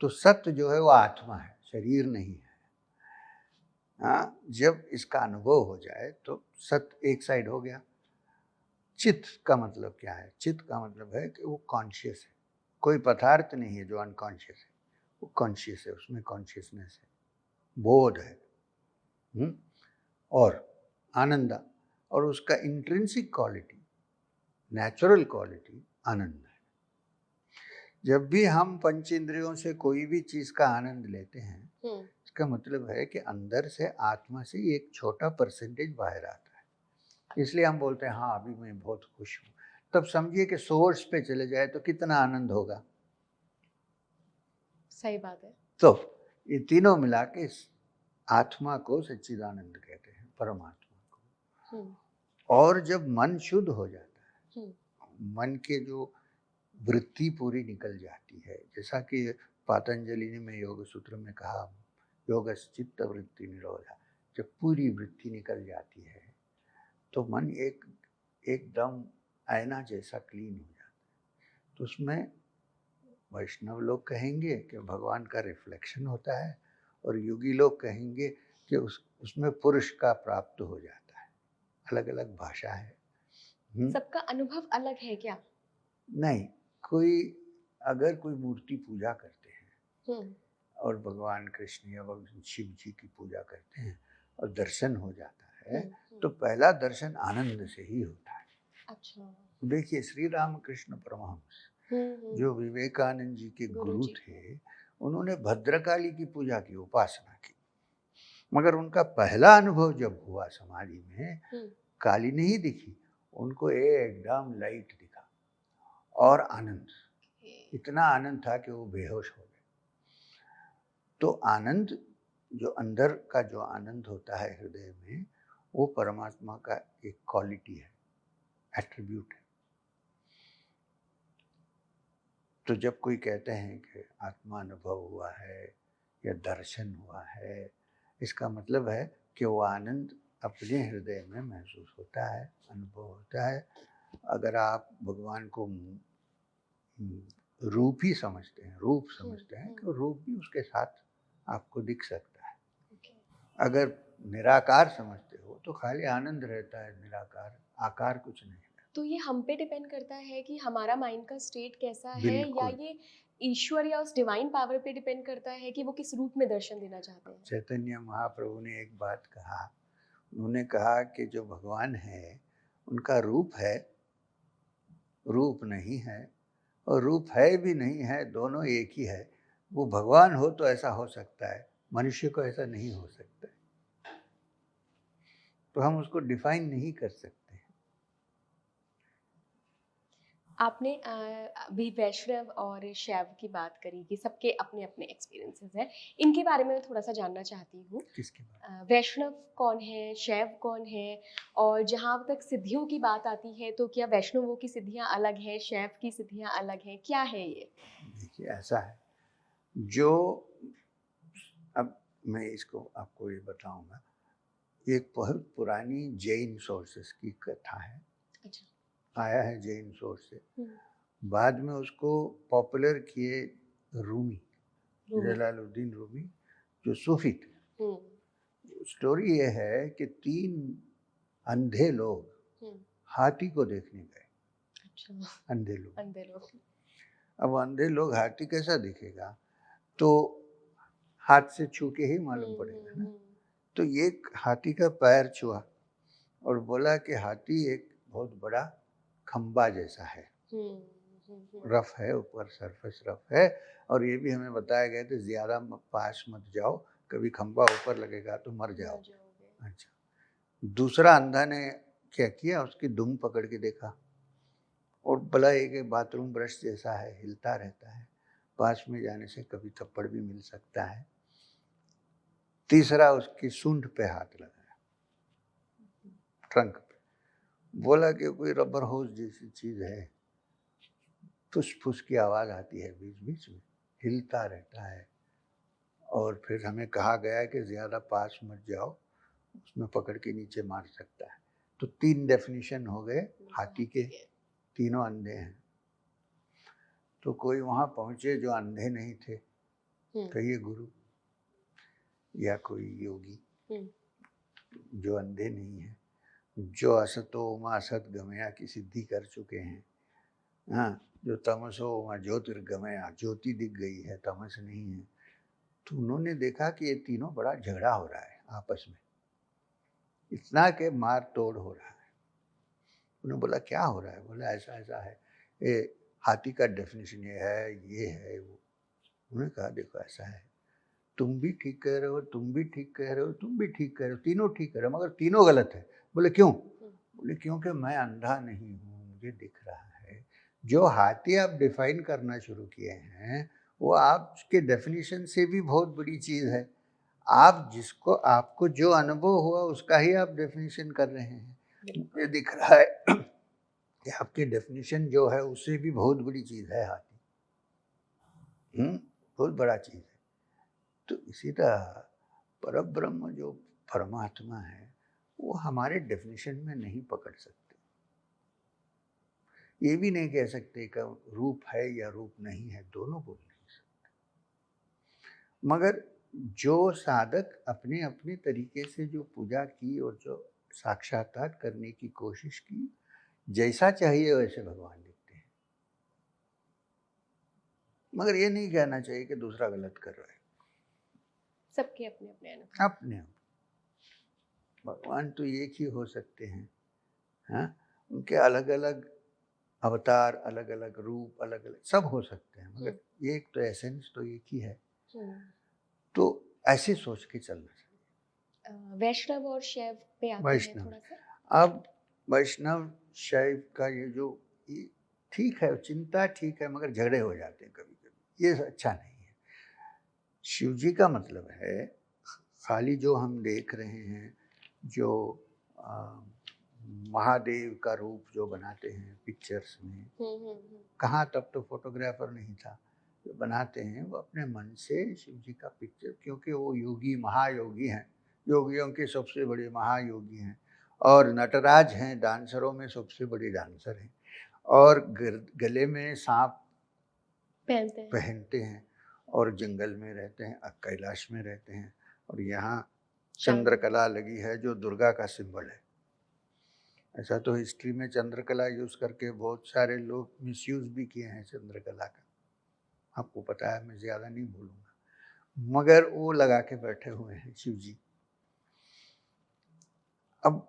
तो सत्य जो है वो आत्मा है, शरीर नहीं है। हाँ, जब इसका अनुभव हो जाए तो सत्य एक साइड हो गया। चित्त का मतलब क्या है? चित्त का मतलब है कि वो कॉन्शियस है, कोई पदार्थ नहीं है जो अनकॉन्शियस है, वो कॉन्शियस है, उसमें कॉन्शियसनेस है, बोध है। और आनंदा, और उसका इंट्रिंसिक क्वालिटी, नेचुरल क्वालिटी आनंद है। जब भी हम पंच इंद्रियों से कोई भी चीज का आनंद लेते हैं, इसका मतलब है कि अंदर से आत्मा से एक छोटा परसेंटेज बाहर आता है। इसलिए हम बोलते हैं हाँ अभी मैं बहुत खुश हूँ। तब समझिए कि सोर्स पे चले जाए तो कितना आनंद होगा। सही बात है। तो ये तीनों मिला के इस आत्मा को सच्चिदानंद कहते हैं, परमात्मा को। और जब मन शुद्ध हो जाता है, मन के जो वृत्ति पूरी निकल जाती है, जैसा कि पातंजलि ने में योग सूत्र में कहा, योगश्चित्त वृत्ति निरोधा, जब पूरी वृत्ति निकल जाती है तो मन एकदम आईना जैसा क्लीन हो जाता है। तो उसमें वैष्णव लोग कहेंगे कि भगवान का रिफ्लेक्शन होता है, और योगी लोग कहेंगे कि उसमें पुरुष का प्राप्त हो जाता है। अलग अलग भाषा है। सबका अनुभव अलग है क्या? नहीं, अगर कोई मूर्ति पूजा करते हैं और भगवान कृष्ण या भगवान शिव जी की पूजा करते हैं और दर्शन हो जाता है, तो पहला दर्शन आनंद से ही होता है। अच्छा। देखिए, श्री रामकृष्ण परमहंस जो विवेकानंद जी के गुरु थे, उन्होंने भद्रकाली की पूजा की, उपासना की, मगर उनका पहला अनुभव जब हुआ समाधि में, काली नहीं दिखी उनको, एकदम लाइट दिखा और आनंद, इतना आनंद था कि वो बेहोश हो गए। तो आनंद जो अंदर का जो आनंद होता है हृदय में, वो परमात्मा का एक क्वालिटी है, एट्रीब्यूट है। तो जब कोई कहते हैं कि आत्मा अनुभव हुआ है या दर्शन हुआ है, इसका मतलब है कि वो आनंद अपने हृदय में महसूस होता है, अनुभव होता है। अगर आप भगवान को रूप ही समझते हैं, रूप समझते हैं, तो रूप भी उसके साथ आपको दिख सकता है। अगर निराकार समझते हो तो खाली आनंद रहता है, निराकार, आकार कुछ नहीं है। तो ये हम पे डिपेंड करता है कि हमारा माइंड का स्टेट कैसा है, या बिल्कुल। ये ईश्वर या उस डिवाइन पावर पे डिपेंड करता है कि वो किस रूप में दर्शन देना चाहते हैं? चैतन्य महाप्रभु ने एक बात कहा, उन्होंने कहा कि जो भगवान है उनका रूप है, रूप नहीं है, और रूप है भी नहीं है, दोनों एक ही है। वो भगवान हो तो ऐसा हो सकता है, मनुष्य को ऐसा नहीं हो सकता है। तो हम उसको डिफाइन नहीं कर सकते। आपने अभी वैष्णव और शैव की बात करी कि सबके अपने अपने एक्सपीरियंसेस हैं। इनके बारे में मैं थोड़ा सा जानना चाहती हूँ। किसकी बात? वैष्णव कौन है, शैव कौन है? और जहाँ तक सिद्धियों की बात आती है तो क्या वैष्णवों की सिद्धियाँ अलग हैं, शैव की सिद्धियाँ अलग हैं, क्या है ये? देखिए ऐसा है, जो अब मैं इसको आपको ये बताऊंगा, एक बहुत पुरानी जैन सोर्सेस की कथा है। अच्छा। आया है जैन सोर्स से, हम्म। बाद में उसको पॉपुलर किए रूमी, रूमी। जलालुद्दीन रूमी, जो सूफी थे। हम्म। स्टोरी ये है कि 3 अंधे लोग हाथी को देखने गए। अच्छा। अंधे लोग, अंधे लोग। अब अंधे लोग, हाथी कैसा दिखेगा, तो हाथ से छू के ही मालूम पड़ेगा ना। तो एक हाथी का पैर छुआ और बोला कि हाथी एक बहुत बड़ा खंबा जैसा है, रफ है, ऊपर सरफेस रफ है, और ये भी हमें बताया गया था ज्यादा पास मत जाओ, कभी खंबा ऊपर लगेगा तो मर जाओगे। अच्छा, दूसरा अंधा ने क्या किया, उसकी दुम पकड़ के देखा और बोला एक बाथरूम ब्रश जैसा है, हिलता रहता है, पास में जाने से कभी थप्पड़ भी मिल सकता है। तीसरा उसकी सूंड पे हाथ लगाया, ट्रंक पे, बोला कि कोई रबर होज जैसी चीज है, फुस फुस की आवाज आती है बीच बीच में, हिलता रहता है, और फिर हमें कहा गया है कि ज्यादा पास मत जाओ, उसमें पकड़ के नीचे मार सकता है। तो 3 डेफिनेशन हो गए हाथी के, तीनों अंधे हैं। तो कोई वहां पहुंचे जो अंधे नहीं थे, कहिए गुरु या कोई योगी, जो अंधे नहीं है, जो असतो मा असत गमया की सिद्धि कर चुके हैं, हाँ, जो तमसो मा ज्योतिर्गमया, ज्योति दिख गई है, तमस नहीं है। तो उन्होंने देखा कि ये तीनों बड़ा झगड़ा हो रहा है आपस में, इतना के मार तोड़ हो रहा है। उन्होंने बोला क्या हो रहा है, बोला ऐसा ऐसा है, ये हाथी का डेफिनेशन ये है वो। उन्होंने कहा देखो ऐसा है, तुम भी ठीक कह रहे हो, तुम भी ठीक कह रहे हो, तुम भी ठीक कह रहे हो, तीनों ठीक कह रहे हो, मगर तीनों गलत है। बोले क्यों? बोले क्योंकि मैं अंधा नहीं हूँ, मुझे दिख रहा है। जो हाथी आप डिफाइन करना शुरू किए हैं वो आपके डेफिनेशन से भी बहुत बड़ी चीज है। आप जिसको, आपको जो अनुभव हुआ उसका ही आप डेफिनेशन कर रहे हैं। मुझे दिख रहा है कि आपकी डेफिनेशन जो है उससे भी बहुत बड़ी चीज है हाथी, बहुत बड़ा चीज है। तो इसी तरह परब्रह्म जो परमात्मा है वो हमारे डेफिनेशन में नहीं पकड़ सकते। ये भी नहीं कह सकते कि रूप है या रूप नहीं है, दोनों बोल नहीं सकते। मगर जो साधक अपने अपने तरीके से जो पूजा की और जो साक्षात्कार करने की कोशिश की, जैसा चाहिए वैसे भगवान दिखते हैं। मगर ये नहीं कहना चाहिए कि दूसरा गलत कर रहा है। सबके अपने अपने अनुभव। अपने भगवान तो एक ही हो सकते हैं, हाँ, उनके अलग अलग अवतार, अलग अलग रूप, अलग अलग सब हो सकते हैं, मगर एक तो एसेंस तो एक ही है। तो ऐसे सोच के चलना चाहिए। वैष्णव और शैव पे आते हैं थोड़ा सा। अब वैष्णव शैव का ये जो ठीक है, चिंता ठीक है, मगर झगड़े हो जाते हैं कभी कभी, ये अच्छा नहीं है। शिव जी का मतलब है खाली जो हम देख रहे हैं, जो अ, महादेव का रूप जो बनाते हैं पिक्चर्स में, कहाँ तब तो फोटोग्राफर नहीं था। जो बनाते हैं वो अपने मन से शिव जी का पिक्चर, क्योंकि वो योगी महायोगी हैं, योगियों के सबसे बड़े महायोगी हैं, और नटराज हैं, डांसरों में सबसे बड़े डांसर हैं, और गले में सांप पहनते हैं, और जंगल में रहते हैं, कैलाश में रहते हैं, और यहाँ चंद्रकला लगी है जो दुर्गा का सिंबल है। ऐसा तो हिस्ट्री में चंद्रकला यूज करके बहुत सारे लोग मिसयूज भी किए हैं चंद्रकला का, आपको पता है, मैं ज्यादा नहीं बोलूंगा, मगर वो लगा के बैठे हुए हैं शिव जी। अब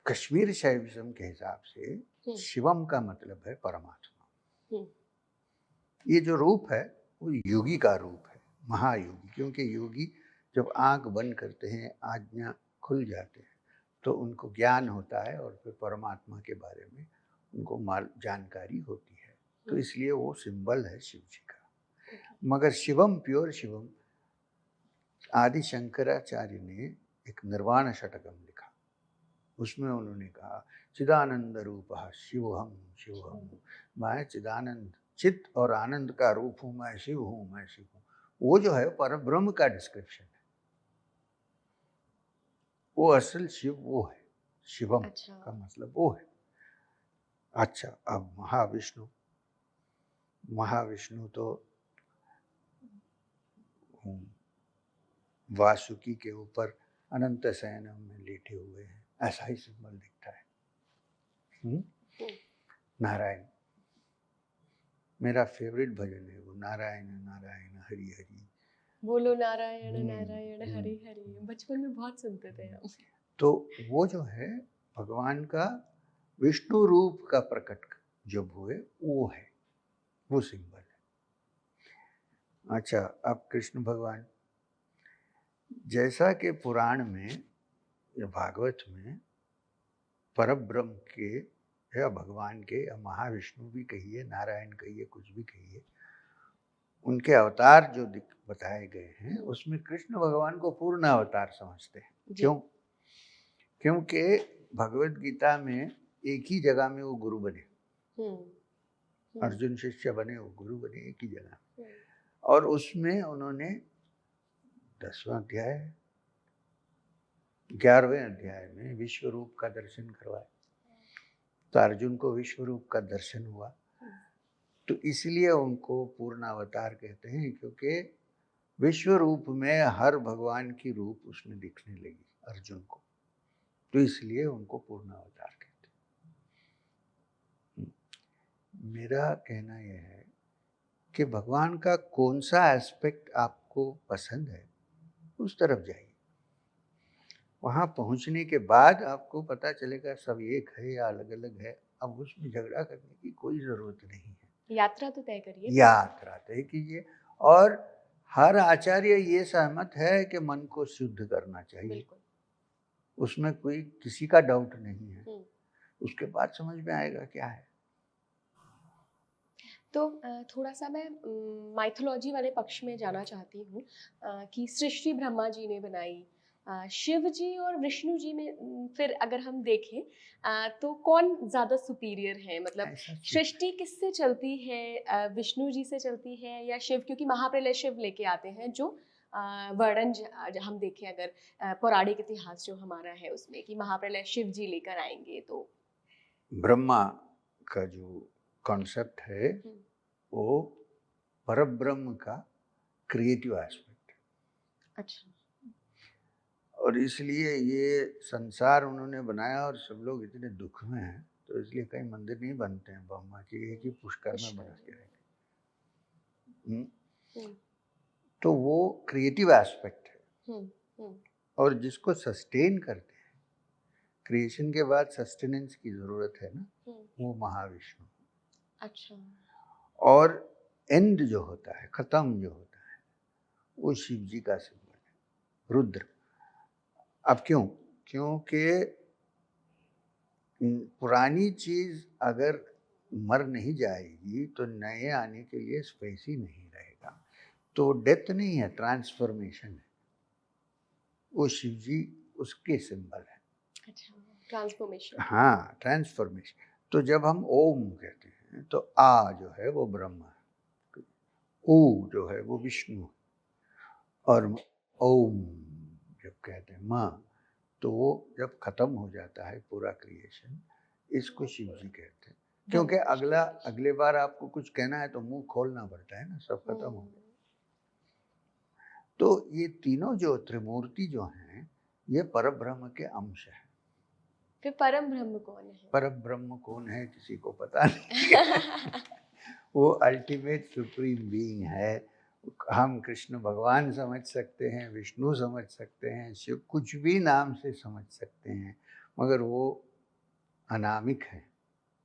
कश्मीर शैविज्म के हिसाब से शिवम का मतलब है परमात्मा। ये जो रूप है वो योगी का रूप है, महायोगी, क्योंकि योगी जब आंख बंद करते हैं, आज्ञा खुल जाते हैं, तो उनको ज्ञान होता है और फिर परमात्मा के बारे में उनको जानकारी होती है, तो इसलिए वो सिंबल है शिव जी का। मगर शिवम, प्योर शिवम, आदि शंकराचार्य ने एक निर्वाण षटकम लिखा, उसमें उन्होंने कहा चिदानंद रूप शिवहम शिवहम, मैं चिदानंद, चित और आनंद का रूप हूँ, मैं शिव हूँ, मैं शिव हूँ। वो जो है पर ब्रह्म का डिस्क्रिप्शन है, वो असल शिव वो है, शिवम का मतलब वो है। अच्छा, अब महाविष्णु, महाविष्णु तो वासुकी के ऊपर अनंत शयनम में लेटे हुए हैं, ऐसा ही सिंबल दिखता है। नारायण, मेरा फेवरेट भजन है वो, नारायण नारायण हरि हरि, बोलो नारायण नारायण हरि हरि, बचपन में बहुत सुनते थे हम। तो वो जो है भगवान का विष्णु रूप का प्रकट जब हुए, वो है, वो सिंबल है। अच्छा, अब कृष्ण भगवान, जैसा कि पुराण में या भागवत में परब्रह्म के या भगवान के या महाविष्णु भी कहिए, नारायण कहिए, कुछ भी कहिए, उनके अवतार जो बताए गए हैं, उसमें कृष्ण भगवान को पूर्ण अवतार समझते हैं। क्यों? क्योंकि भगवत गीता में एक ही जगह में वो गुरु बने, अर्जुन शिष्य बने, वो गुरु बने एक ही जगह, और उसमें उन्होंने 10वां अध्याय 11वें अध्याय में विश्व रूप का दर्शन करवाया, तो अर्जुन को विश्व रूप का दर्शन हुआ, तो इसलिए उनको पूर्ण अवतार कहते हैं, क्योंकि विश्व रूप में हर भगवान की रूप उसमें दिखने लगी अर्जुन को, तो इसलिए उनको पूर्ण अवतार कहते हैं। मेरा कहना यह है कि भगवान का कौन सा एस्पेक्ट आपको पसंद है, उस तरफ जाइए, वहाँ पहुँचने के बाद आपको पता चलेगा सब एक है या अलग अलग है। अब उसमें झगड़ा करने की कोई ज़रूरत नहीं है, यात्रा तो तय करिए, यात्रा तय कीजिए, और हर आचार्य ये सहमत है कि मन को शुद्ध करना चाहिए, उसमें कोई किसी का डाउट नहीं है, उसके बाद समझ में आएगा क्या है। तो थोड़ा सा मैं माइथोलॉजी वाले पक्ष में जाना चाहती हूँ कि सृष्टि ब्रह्मा जी ने बनाई, शिव जी और विष्णु जी में फिर अगर हम देखें तो कौन ज़्यादा सुपीरियर है, मतलब सृष्टि किससे चलती है, विष्णु जी से चलती है या शिव? क्योंकि महाप्रलय शिव लेके आते हैं, जो वर्णन हम देखें अगर पौराणिक इतिहास जो हमारा है उसमें, कि महाप्रलय शिव जी लेकर आएंगे, तो ब्रह्मा का जो कॉन्सेप्ट है वो परब्रह्म का क्रिएटिव एस्पेक्ट। अच्छा, और इसलिए ये संसार उन्होंने बनाया और सब लोग इतने दुख में हैं, तो इसलिए कई मंदिर नहीं बनते हैं ब्रह्मा के, एक ही पुष्कर में बना के रहते। तो वो क्रिएटिव एस्पेक्ट है, और जिसको सस्टेन करते हैं, क्रिएशन के बाद सस्टेनेंस की जरूरत है ना, वो महाविष्णु। अच्छा, और एंड जो होता है, खत्म जो होता है, वो शिव जी का सिंबल है, रुद्र। अब क्यों? क्योंकि पुरानी चीज अगर मर नहीं जाएगी तो नए आने के लिए स्पेस ही नहीं रहेगा। तो डेथ नहीं है, ट्रांसफॉर्मेशन है। वो शिव जी उसके सिंबल है। अच्छा, ट्रांसफॉर्मेशन। हाँ, ट्रांसफॉर्मेशन। तो जब हम ओम कहते हैं तो आ जो है वो ब्रह्मा है, ऊ जो है वो विष्णु, और ओम जब कहते हैं माँ, तो वो जब खत्म हो जाता है पूरा क्रिएशन, इसको शिव जी कहते हैं। क्योंकि अगले बार आपको कुछ कहना है तो मुंह खोलना पड़ता है ना, सब खत्म हो गया। तो ये तीनों जो त्रिमूर्ति जो हैं, ये परब्रह्म के अंश है। फिर परम ब्रह्म कौन है? परम ब्रह्म कौन है किसी को पता नहीं। वो अल्टीमेट सुप्रीम बीइंग है। हम कृष्ण भगवान समझ सकते हैं, विष्णु समझ सकते हैं, शिव कुछ भी नाम से समझ सकते हैं, मगर वो अनामिक है,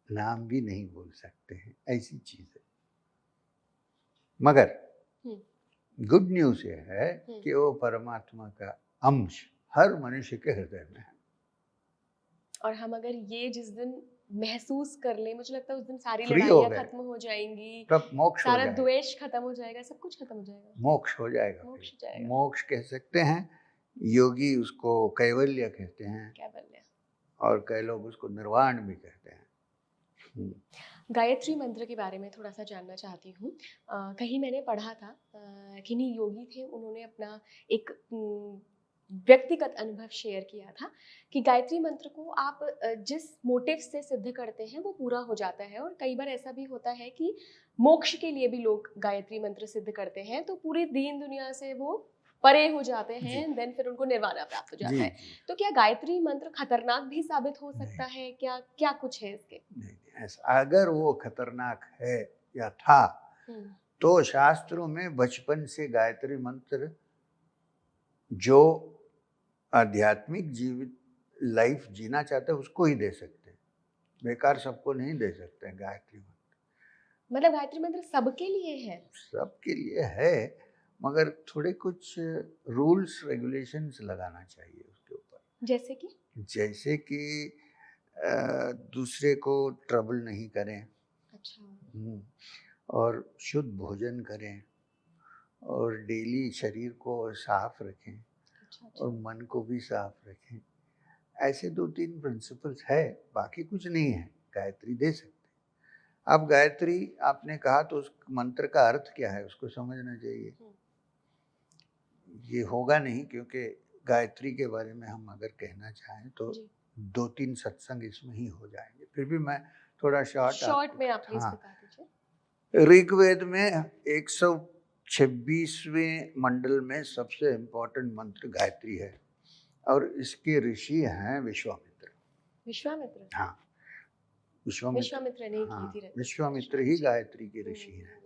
नाम भी नहीं बोल सकते हैं, ऐसी चीज है। मगर गुड न्यूज ये है कि वो परमात्मा का अंश हर मनुष्य के हृदय में है। और हम अगर ये जिस दिन महसूस कर ले, मुझे लगता है उस दिन सारी फ्री हो लड़ाइयाँ गए, खत्म हो जाएंगी, तब मोक्ष हो सारा जाएगा। द्वेष खत्म हो जाएगा, सब कुछ खत्म हो जाएगा, मोक्ष हो जाएगा। मोक्ष हो जाएगा। मोक्ष कह सकते हैं, योगी उसको कैवल्य कहते हैं, कैवल्य, और कई लोग उसको निर्वाण भी कहते हैं। गायत्री मंत्र के बारे में थोड़ा सा जानना चाहती हूँ। कहीं मैंने पढ़ा था, किन्हीं योगी थे, उन्होंने अपना एक व्यक्तिगत अनुभव शेयर किया था कि गायत्री मंत्र को आप जिस मोटिव से सिद्ध करते हैं वो पूरा हो जाता है। और कई बार ऐसा भी होता है कि मोक्ष के लिए भी लोग गायत्री मंत्र सिद्ध करते हैं, तो पूरी दीन दुनिया से वो परे हो जाते हैं, देन फिर उनको निर्वाणा प्राप्त हो जाता है। तो क्या गायत्री मंत्र खतरनाक भी साबित हो सकता है? क्या क्या कुछ है इसके? नहीं, ऐसा अगर वो खतरनाक है या था तो शास्त्रों में बचपन से गायत्री मंत्र जो आध्यात्मिक जीवित लाइफ जीना चाहते हैं उसको ही दे सकते हैं, बेकार सबको नहीं दे सकते हैं गायत्री मंत्र। मतलब गायत्री मंत्र सबके लिए है? सबके लिए है, मगर थोड़े कुछ रूल्स रेगुलेशंस लगाना चाहिए उसके ऊपर। जैसे कि दूसरे को ट्रबल नहीं करें। अच्छा। और शुद्ध भोजन करें, और डेली शरीर को साफ रखें। अच्छा। और मन को भी साफ रखें। ऐसे 2-3 प्रिंसिपल्स है, बाकी कुछ नहीं है। गायत्री दे सकते हैं। अब गायत्री आपने कहा तो उस मंत्र का अर्थ क्या है उसको समझना चाहिए। ये होगा नहीं, क्योंकि गायत्री के बारे में हम अगर कहना चाहें तो 2-3 सत्संग इसमें ही हो जाएंगे। फिर भी मैं थोड़ा शॉर्ट में आप प्लीज बता दीजिए। ऋग्वेद में 126वें मंडल में सबसे इम्पोर्टेंट मंत्र गायत्री है, और इसके ऋषि हैं विश्वामित्र। विश्वामित्र? हाँ, विश्वामित्र ने की थी। विश्वामित्र ही गायत्री के ऋषि हैं।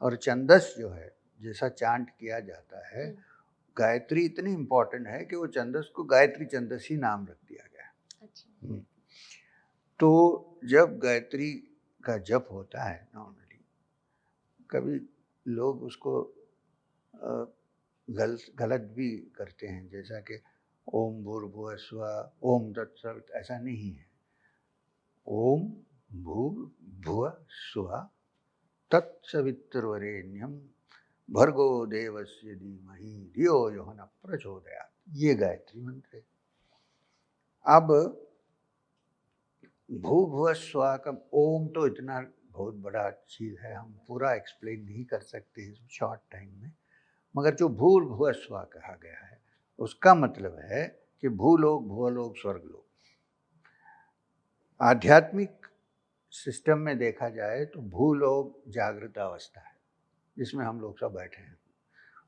और छंदस जो है, जैसा चांट किया जाता है, गायत्री इतनी इम्पोर्टेंट है कि वो छंदस को गायत्री छंदस ही नाम रख दिया गया। अच्छा। तो जब गायत्री का जप होता है नॉर्मली, कभी लोग उसको गलत भी करते हैं, जैसा कि ओम भूर्भुवः स्वः, ओम तत्सवित, ऐसा नहीं है। ओम भूर्भुवः स्वः तत्सवितुर्वरेण्यं भर्गो देवस्य धीमहि धियो यो नः प्रचोदयात्, ये गायत्री मंत्र है। अब भूर्भुवः स्वः का ओम तो इतना बहुत बड़ा चीज है, हम पूरा एक्सप्लेन नहीं कर सकते इस शॉर्ट टाइम में, मगर जो भूर्भुवः स्वः कहा गया है उसका मतलब है कि भूलोक, भुवलोक, स्वर्गलोक। आध्यात्मिक सिस्टम में देखा जाए तो भूलोक जागृत अवस्था है जिसमें हम लोग सब बैठे हैं,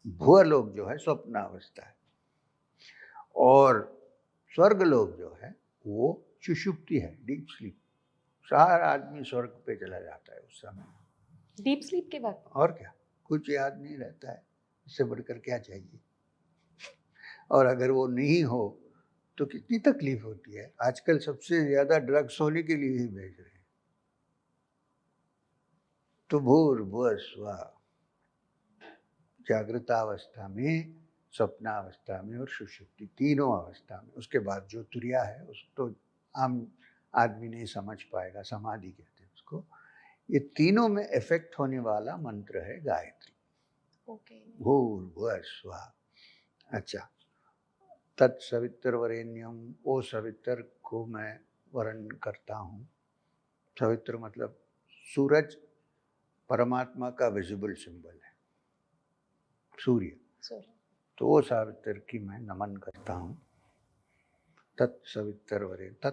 भुवलोक जो है स्वप्न अवस्था है, और स्वर्गलोक जो है वो सुषुप्ति है, डीप स्लीप। सारा आदमी स्वर्ग पे चला जाता है उस समय, डीप स्लीप के वक्त। और क्या, कुछ याद नहीं रहता है, इससे बढ़कर क्या चाहिए। और अगर वो नहीं हो तो कितनी तकलीफ होती है। आजकल सबसे ज्यादा ड्रग्स होने के लिए ही भेज रहे हैं। तो भूर्भुवः स्वः, जागृतावस्था में, स्वप्नावस्था में और सुषुप्ति, तीनों अवस्था में। उसके बाद जो तुरिया है उस तो आम आदमी नहीं समझ पाएगा, समाधि कहते हैं उसको। ये तीनों में इफेक्ट होने वाला मंत्र है गायत्री। ओके। भूर्भुवः स्वः। अच्छा, तत्सवितुर्वरेण्यम, ओ सवितर को मैं वर्ण करता हूँ। सवित्र मतलब सूरज परमात्मा का विजिबल सिंबल है, सूर्य। सॉरी। तो वो सावित्र की मैं नमन करता हूँ। तत्सवितुर्वरेण्यम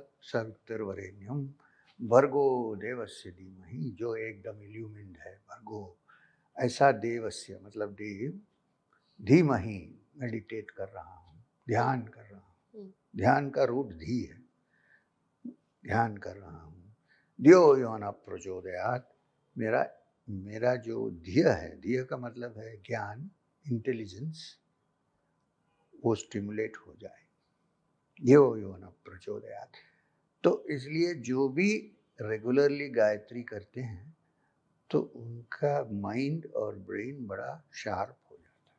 भर्गो देवस्य धीमहि, जो एकदम इल्यूमिन्ड है, भर्गो ऐसा देवस्य मतलब देव, धीमहि मेडिटेट कर रहा हूँ, ध्यान कर रहा हूँ। ध्यान का रूप धी है, ध्यान कर रहा हूँ। धियो यो न प्रचोदयात्, मेरा जो धिय है, धिय का मतलब है ज्ञान, इंटेलिजेंस, वो स्टिमुलेट हो जाए। धियो यो न प्रचोदयात्। तो इसलिए जो भी रेगुलरली गायत्री करते हैं तो उनका माइंड और ब्रेन बड़ा शार्प हो जाता है।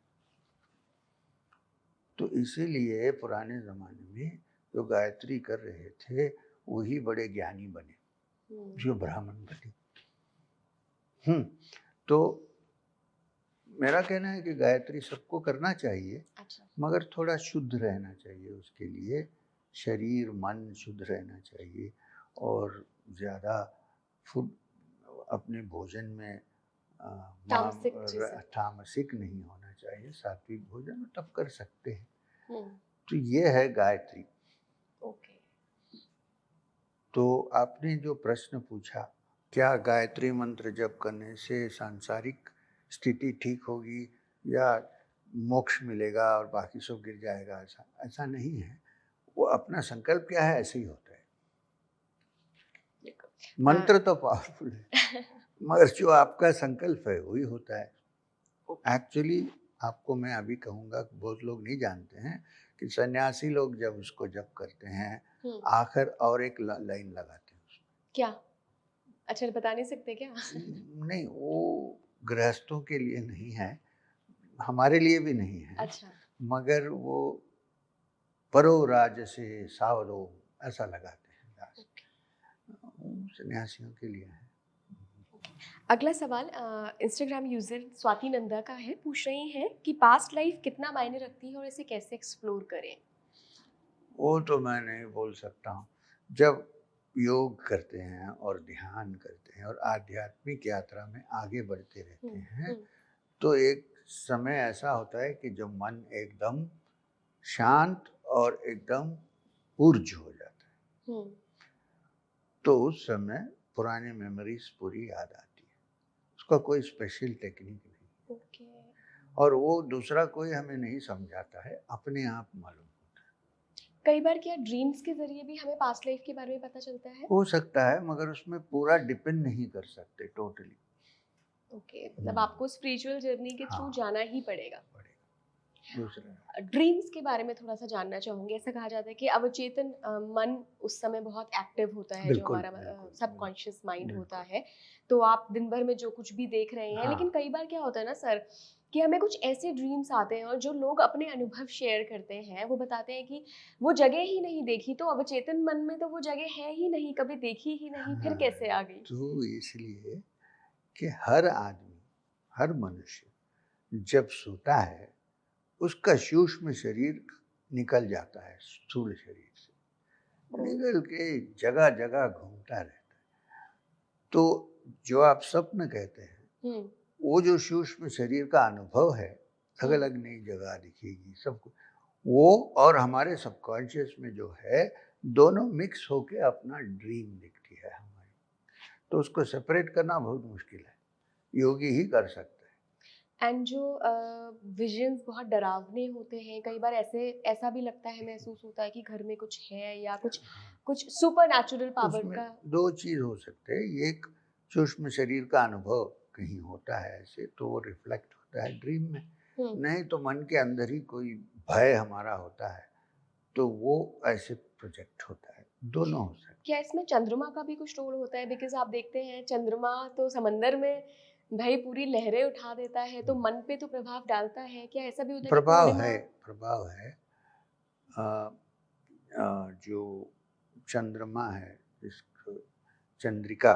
तो इसीलिए पुराने ज़माने में जो गायत्री कर रहे थे वही बड़े ज्ञानी बने, जो ब्राह्मण बने। तो मेरा कहना है कि गायत्री सबको करना चाहिए। अच्छा। मगर थोड़ा शुद्ध रहना चाहिए, उसके लिए शरीर मन शुद्ध रहना चाहिए और ज़्यादा फूड अपने भोजन में तामसिक नहीं होना चाहिए, सात्विक भोजन तब कर सकते हैं। तो ये है गायत्री। ओके। तो आपने जो प्रश्न पूछा, क्या गायत्री मंत्र जप करने से सांसारिक स्थिति ठीक होगी या मोक्ष मिलेगा और बाकी सब गिर जाएगा, ऐसा नहीं है। वो अपना संकल्प क्या है ऐसे ही होता है। मंत्र तो पावरफुल है मगर जो आपका संकल्प है वही होता है। एक्चुअली आपको मैं अभी कहूँगा, बहुत लोग नहीं जानते हैं कि सन्यासी लोग जब उसको जप करते हैं आखिर और एक लाइन लगाते हैं उसमें। क्या? अच्छा, बता नहीं सकते क्या? नहीं, वो गृहस्थों के लिए नहीं है, हमारे लिए भी नहीं है। अच्छा। मगर वो परो राज से सावधो ऐसा लगाते हैं दास, सन्यासियों के लिए है। अगला सवाल इंस्टाग्राम यूजर स्वाति नंदा का है। पूछ रही हैं कि पास्ट लाइफ कितना मायने रखती है और इसे कैसे एक्सप्लोर करें। वो तो मैं नहीं बोल सकता हूँ। जब योग करते हैं और ध्यान करते हैं और आध्यात्मिक यात्रा में आगे बढ़ते रहते हैं तो एक समय ऐसा होता है कि जब मन एकदम शांत और एकदम ऊर्ज हो जाता है, तो उस समय पुरानी मेमोरीज पूरी याद आती है। उसका कोई स्पेशल टेक्निक नहीं। ओके। और वो दूसरा कोई हमें नहीं समझाता है, अपने आप मालूम। कई बार क्या ड्रीम्स के जरिए भी हमें पास्ट लाइफ के बारे में पता चलता है? हो सकता है, मगर उसमें पूरा डिपेंड नहीं कर सकते टोटली। ओके, मतलब आपको स्पिरिचुअल जर्नी के थ्रू जाना ही पड़ेगा। दूसरा ड्रीम्स के बारे में थोड़ा सा जानना चाहूँगी। ऐसा कहा जाता है कि अवचेतन मन उस समय बहुत एक्टिव होता है, जो हमारा सबकॉन्शियस माइंड होता है। तो आप दिन भर में जो कुछ भी देख रहे हैं, लेकिन कई बार क्या होता है ना सर, कि हमें कुछ ऐसे ड्रीम्स आते हैं और जो लोग अपने अनुभव शेयर करते हैं वो बताते हैं कि वो जगह ही नहीं देखी, तो अवचेतन मन में तो वो जगह है ही नहीं, कभी देखी ही नहीं, फिर कैसे आ गई? तो इसलिए कि हर आदमी, हर मनुष्य जब सोता है उसका सूक्ष्म शरीर निकल जाता है स्थूल शरीर से, निकल के जगह जगह घूमता रहता है। तो जो आप स्वप्न कहते हैं वो जो सूक्ष्म शरीर का अनुभव है, अलग अलग नई जगह दिखेगी सबको, वो और हमारे सबकॉन्शियस में जो है दोनों मिक्स होके अपना ड्रीम दिखती है हमारी। तो उसको सेपरेट करना बहुत मुश्किल है, योगी ही कर सकता है। एंड जो विजन्स बहुत डरावने होते हैं, कई बार ऐसा भी लगता है, महसूस होता है कि घर में कुछ है या कुछ सुपर नेचुरल पावर उसमें का। दो चीज हो सकते हैं, एक सूक्ष्म शरीर का अनुभव कहीं होता है ऐसे, तो वो रिफ्लेक्ट होता है ड्रीम में। नहीं तो मन के अंदर ही कोई भय हमारा होता है तो वो ऐसे प्रोजेक्ट होता है, दोनों हो सकते हैं। क्या इसमें चंद्रमा का भी कुछ रोल होता है? बिकॉज आप देखते हैं चंद्रमा तो समंदर में भाई पूरी लहरें उठा देता है, तो मन पे तो प्रभाव डालता है। क्या ऐसा भी होता है कि प्रभाव है। जो चंद्रमा है, जिसको चंद्रिका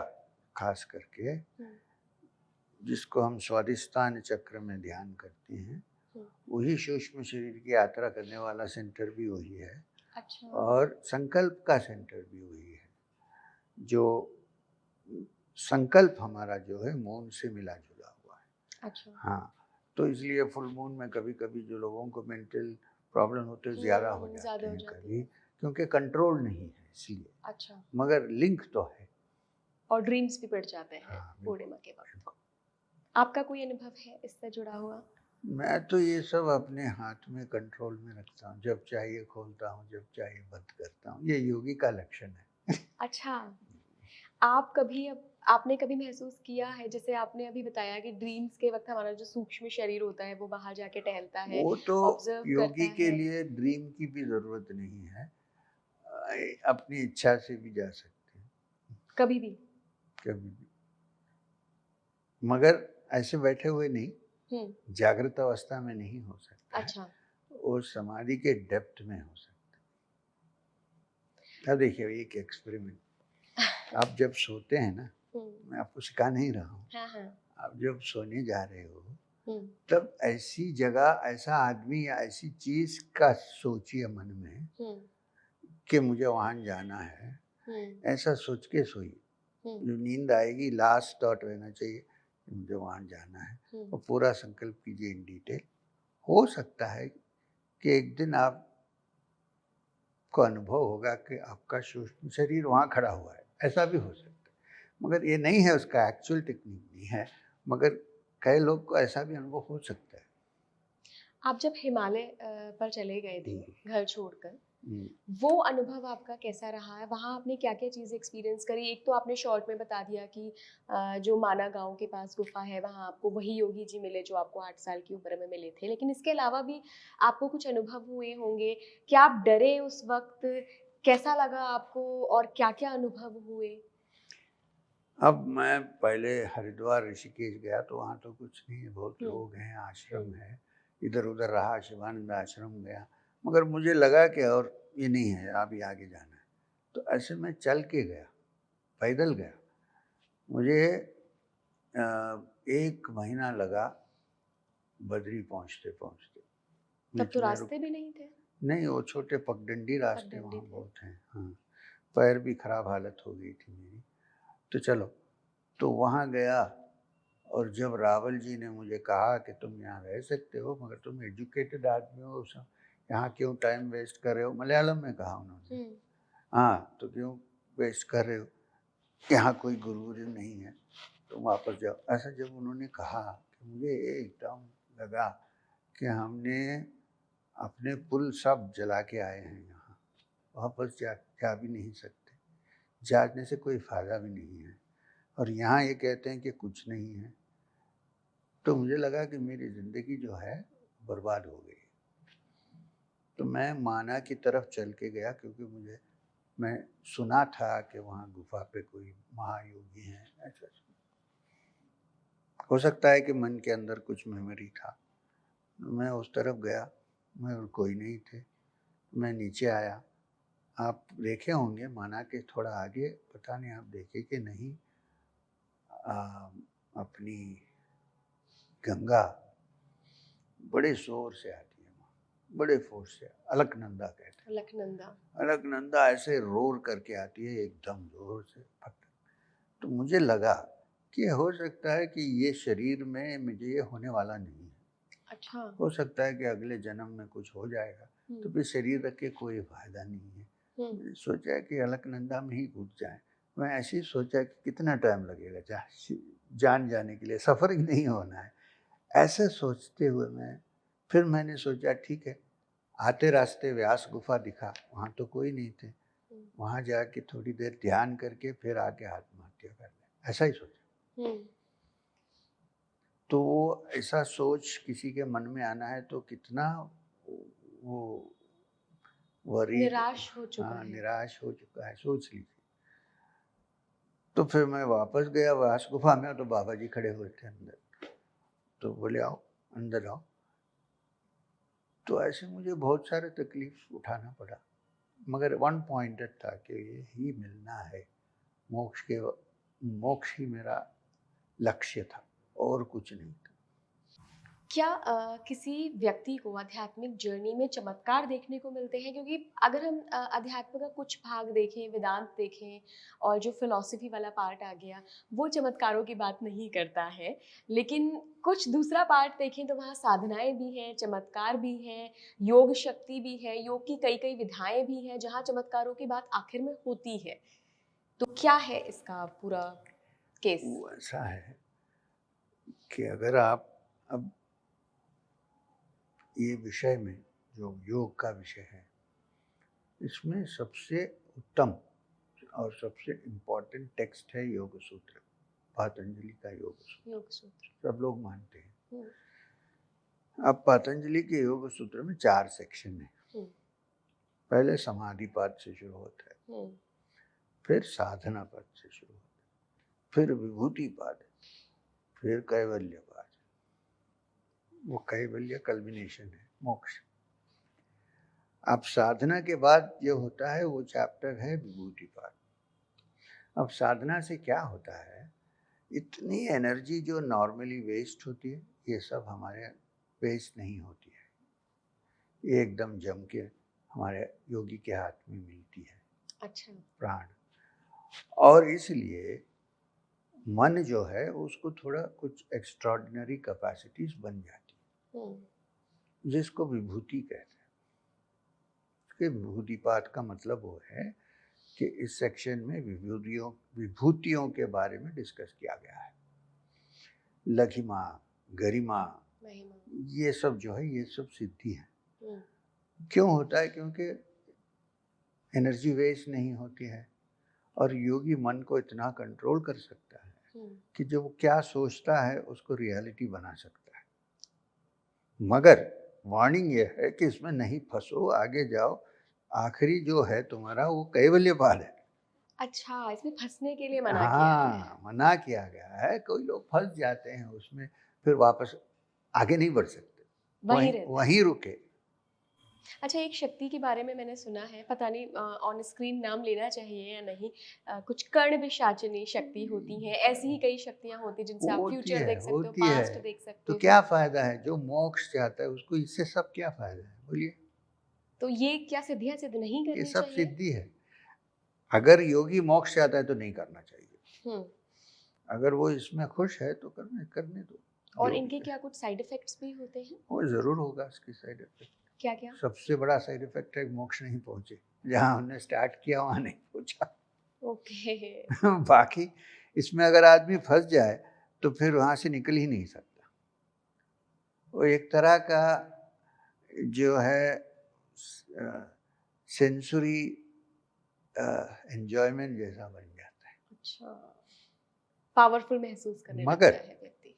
खास करके, जिसको हम स्वादिष्टान चक्र में ध्यान करते हैं, वही सूक्ष्म शरीर की यात्रा करने वाला सेंटर भी वही है। अच्छा। और संकल्प का सेंटर भी वही है। जो संकल्प हमारा जो है मून से मिला जुला हुआ है। अच्छा। हाँ, तो इसलिए फुल मून में कभी-कभी जो लोगों को मेंटल प्रॉब्लम होते हैं ज़्यादा हो जाते ज़्यादा हो हैं जाती कभी, है। क्योंकि कंट्रोल नहीं है इसलिए। अच्छा। मगर लिंक तो है। और ड्रीम्स भी बढ़ जाते हैं हाँ, बिल्कुल, पूर्णिमा के वक्त। बिल्कुल। आपका कोई अनुभव है इससे जुड़ा हुआ? मैं तो ये सब अपने हाथ में कंट्रोल में रखता हूँ। जब चाहिए खोलता हूँ, जब चाहिए बंद करता हूँ। ये योगी का लक्षण है। अच्छा। आपने कभी महसूस किया है, जैसे आपने अभी बताया कि ड्रीम्स के वक़्त हमारा जो सूक्ष्म शरीर होता है वो बाहर जाके टहलता है, वो तो ऑब्ज़र्व करता योगी के है। लिए ड्रीम की भी ज़रूरत नहीं है। अपनी इच्छा से भी जा सकते हैं, कभी भी? कभी भी। मगर ऐसे बैठे हुए नहीं, हुँ। जागृत अवस्था में नहीं हो सकता है। अच्छा। वो समाधि के डेप्थ में हो सकता है। अब देखिए एक एक्सपेरिमेंट, आप जब सोते हैं ना, हुँ। मैं आपको सिखा नहीं रहा हूँ। हाँ, हाँ। आप जब सोने जा रहे हो, हुँ। तब ऐसी जगह, ऐसा आदमी या ऐसी चीज़ का सोचिए मन में हुँ। कि मुझे वहाँ जाना है। हुँ। ऐसा सोच के सोइए। हुँ। जो नींद आएगी लास्ट थॉट रहना चाहिए, मुझे वहाँ जाना है। हुँ। और पूरा संकल्प कीजिए इन डिटेल। हो सकता है कि एक दिन आपको अनुभव होगा कि आपका सूक्ष्म शरीर वहाँ खड़ा हुआ है, ऐसा भी हो सकता है। मगर ये नहीं है, उसका एक्चुअल टेक्निक नहीं है, मगर कई लोग को ऐसा भी अनुभव हो सकता है। आप जब हिमालय पर चले गए थे घर छोड़कर, वो अनुभव आपका कैसा रहा है? वहाँ आपने क्या-क्या चीज़ें एक्सपीरियंस करी? एक तो आपने शॉर्ट में बता दिया कि जो माना गाँव के पास गुफ़ा है, वहाँ आपको वही योगी जी मिले जो आपको 8 साल की उम्र में मिले थे। लेकिन इसके अलावा भी आपको कुछ अनुभव हुए होंगे। क्या आप डरे उस वक़्त? कैसा लगा आपको और क्या-क्या अनुभव हुए? अब मैं पहले हरिद्वार, ऋषिकेश गया तो वहाँ तो कुछ नहीं है, बहुत हुँ। लोग हैं, आश्रम हुँ। है, इधर-उधर रहा, शिवानंद आश्रम गया, मगर मुझे लगा कि और ये नहीं है, अभी आगे जाना है। तो ऐसे मैं चल के गया, पैदल गया। मुझे 1 महीना लगा बद्री पहुँचते-पहुँचते। तब बीच तो में रुक रास्ते भी नहीं थे, नहीं, वो छोटे पगडंडी रास्ते पगडंडी वहाँ थे। बहुत हैं। हाँ, पैर भी खराब हालत हो गई थी मेरी। तो चलो, तो वहाँ गया और जब रावल जी ने मुझे कहा कि तुम यहाँ रह सकते हो, मगर तुम एजुकेटेड आदमी हो, सब यहाँ क्यों टाइम वेस्ट कर रहे हो? मलयालम में कहा उन्होंने। हुँ। हाँ, तो क्यों वेस्ट कर रहे हो? यहाँ कोई गुरु नहीं है, तुम वापस जाओ। ऐसा जब उन्होंने कहा कि मुझे एकदम लगा कि हमने अपने पुल सब जला के आए हैं यहाँ, वापस जा भी नहीं सकते, जाने से कोई फ़ायदा भी नहीं है, और यहाँ ये कहते हैं कि कुछ नहीं है। तो मुझे लगा कि मेरी ज़िंदगी जो है बर्बाद हो गई। तो मैं माना की तरफ चल के गया, क्योंकि मैं सुना था कि वहाँ गुफ़ा पे कोई महायोगी हैं, ऐसा। हो सकता है कि मन के अंदर कुछ मेमोरी था। मैं उस तरफ गया, मगर कोई नहीं थे। मैं नीचे आया। आप देखे होंगे माना के थोड़ा आगे, पता नहीं आप देखे कि नहीं, अपनी गंगा बड़े ज़ोर से आती है वहाँ, बड़े फ़ोर्स से, अलकनंदा कहते हैं। अलकनंदा। अलकनंदा ऐसे रोर करके आती है एकदम ज़ोर से, फट। तो मुझे लगा कि हो सकता है कि ये शरीर में मुझे ये होने वाला नहीं है। अच्छा। हो सकता है कि अगले जन्म में कुछ हो जाएगा, तो फिर शरीर रख के कोई फ़ायदा नहीं है। मैंने सोचा कि अलकनंदा में ही घुस जाएँ। मैं ऐसे ही सोचा कि कितना टाइम लगेगा जान जाने के लिए, सफ़रिंग नहीं होना है। ऐसे सोचते हुए फिर मैंने सोचा ठीक है, आते रास्ते व्यास गुफ़ा दिखा, वहाँ तो कोई नहीं थे। वहाँ जाके थोड़ी देर ध्यान करके फिर आके आत्महत्या कर लें, ऐसा ही सोचा। तो वो ऐसा सोच किसी के मन में आना है तो कितना वो वरीड, निराश हो चुका हाँ, है। निराश हो चुका है, सोच लीजिए। तो फिर मैं वापस गया व्यास गुफा में, तो बाबा जी खड़े हुए थे अंदर, तो बोले आओ अंदर आओ। तो ऐसे मुझे बहुत सारे तकलीफ उठाना पड़ा, मगर वन पॉइंटेड था कि ये ही मिलना है, मोक्ष ही मेरा लक्ष्य था, और कुछ नहीं था। क्या किसी व्यक्ति को आध्यात्मिक जर्नी में चमत्कार देखने को मिलते हैं? क्योंकि अगर हम अध्यात्म का कुछ भाग देखें, वेदांत देखें और जो फिलॉसफी वाला पार्ट आ गया, वो चमत्कारों की बात नहीं करता है। लेकिन कुछ दूसरा पार्ट देखें तो वहाँ साधनाएं भी हैं, चमत्कार भी हैं, योग शक्ति भी है, योग की कई विधाएं भी हैं, जहाँ चमत्कारों की बात आखिर में होती है। तो क्या है इसका पूरा केस? वो ऐसा है कि अगर आप अब ये विषय में, जो योग का विषय है, इसमें सबसे उत्तम और सबसे इम्पोर्टेंट टेक्स्ट है योग सूत्र, पतंजलि का योग सूत्र। योग सूत्र सब लोग मानते हैं। अब पतंजलि के योग सूत्र में 4 सेक्शन है। पहले समाधि पाद से शुरू होता है, फिर साधना पाद से शुरू होता है, फिर विभूति पाद, फिर कैवल्य पाद। वो कैवल्य कल्मिनेशन है, मोक्ष। अब साधना के बाद जो होता है वो चैप्टर है विभूति पाद। अब साधना से क्या होता है, इतनी एनर्जी जो नॉर्मली वेस्ट होती है, ये सब हमारे वेस्ट नहीं होती है। ये एकदम जम के हमारे योगी के हाथ में मिलती है। अच्छा। प्राण। और इसलिए मन जो है उसको थोड़ा कुछ एक्स्ट्रॉर्डिनरी कैपेसिटीज बन जाती है, जिसको विभूति कहते हैं। कि विभूतिपात का मतलब वो है कि इस सेक्शन में विभूतियों के बारे में डिस्कस किया गया है। लघिमा, गरिमा, ये सब जो है, ये सब सिद्धि है। क्यों होता है? क्योंकि एनर्जी वेस्ट नहीं होती है और योगी मन को इतना कंट्रोल कर सकता है कि जो वो क्या सोचता है उसको रियलिटी बना सकता है। मगर वार्निंग ये है कि इसमें नहीं फंसो, आगे जाओ। आखिरी जो है तुम्हारा वो कैवल्य पाद है। अच्छा, इसमें फंसने के लिए मना किया है। हाँ, मना किया गया है। कोई लोग फंस जाते हैं उसमें, फिर वापस आगे नहीं बढ़ सकते, वहीं रुके। अच्छा, एक शक्ति के बारे में मैंने सुना है, पता नहीं ऑन स्क्रीन नाम लेना चाहिए या नहीं, कुछ कर्ण विशाचिनी शक्ति होती हैं, ऐसी ही कई शक्तियां होती हैं जिनसे आप फ्यूचर देख सकते हो, पास्ट देख सकते तो हो। क्या फायदा है? जो मोक्ष चाहता है उसको इससे सब क्या फायदा है, बोलिए? तो ये क्या सिद्धियां सिद्ध नहीं करनी चाहिए? ये सब सिद्धि है। अगर योगी मोक्ष चाहता है तो नहीं करना चाहिए। अगर वो इसमें खुश है तो करने दो। और इनके क्या कुछ साइड इफेक्ट्स भी होते हैं? वो जरूर होगा इसकी साइड इफेक्ट। क्या क्या? सबसे बड़ा साइड इफेक्ट है मोक्ष नहीं पहुंचे। जहाँ हमने स्टार्ट किया वहाँ नहीं पहुंचा। ओके। बाकी इसमें अगर आदमी फंस जाए तो फिर वहाँ से निकल ही नहीं सकता। वो एक तरह का जो है सेंसरी एंजॉयमेंट जैसा बन जाता है। अच्छा, पावरफुल महसूस करने लगता मगर है व्यक्ति।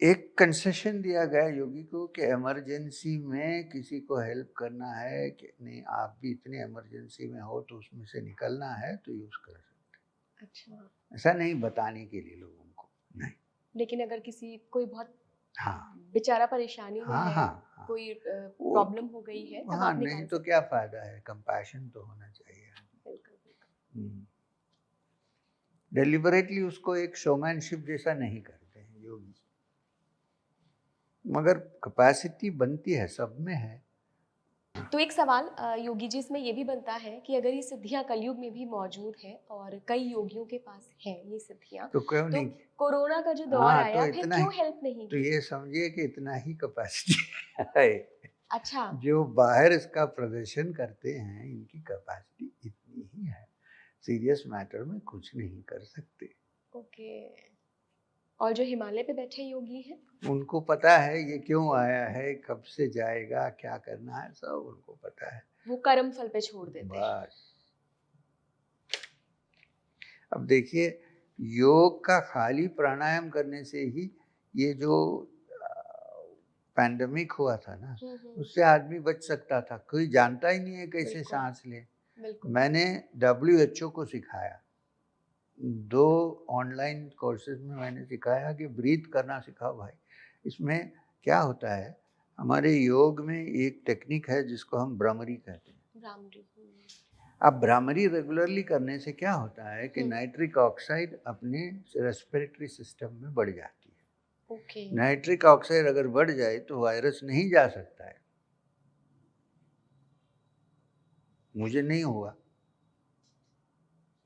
एक कंसेशन दिया गया योगी को कि इमरजेंसी में किसी को हेल्प करना है कि नहीं, आप भी इतने इमरजेंसी में हो तो उसमें से निकलना है तो यूज कर सकते हैं। अच्छा, ऐसा नहीं बताने के लिए लोगों को, नहीं। लेकिन अगर किसी कोई बहुत बेचारा परेशानी में हाँ, है, हाँ, कोई प्रॉब्लम हो गई है, तब आप नहीं तो क्या फायदा है? कंपैशन तो होना चाहिए। डेलिबरेटली उसको एक शोमैनशिप जैसा नहीं करते हैं योगी, मगर कैपेसिटी बनती है, सब में है। तो एक सवाल योगी जी इसमें ये भी बनता है कि अगर ये सिद्धियां कलयुग में भी मौजूद हैं और कई योगियों के पास हैं ये सिद्धियां, तो क्यों नहीं? कोरोना का जो दौर आया, फिर क्यों हेल्प नहीं? तो ये समझिए कि इतना ही कैपेसिटी है। अच्छा, जो बाहर इसका प्रदर्शन करते हैं, इनकी कैपेसिटी इतनी ही है। सीरियस मैटर में कुछ नहीं कर सकते। ओके। और जो हिमालय पे बैठे योगी हैं, उनको पता है ये क्यों आया है, कब से जाएगा, क्या करना है, सब उनको पता है। वो कर्म फल पे छोड़ देते हैं। बस। अब देखिए, योग का खाली प्राणायाम करने से ही ये जो पैंडेमिक हुआ था ना, उससे आदमी बच सकता था। कोई जानता ही नहीं है कैसे सांस ले। मैंने WHO को सिखाया, 2 ऑनलाइन कोर्सेज में मैंने सिखाया कि ब्रीथ करना सिखाओ भाई। इसमें क्या होता है, हमारे योग में एक टेक्निक है जिसको हम भ्रामरी कहते हैं। अब भ्रामरी रेगुलरली करने से क्या होता है कि हम्म। नाइट्रिक ऑक्साइड अपने रेस्पिरेटरी सिस्टम में बढ़ जाती है। ओके। नाइट्रिक ऑक्साइड अगर बढ़ जाए तो वायरस नहीं जा सकता है। मुझे नहीं हुआ,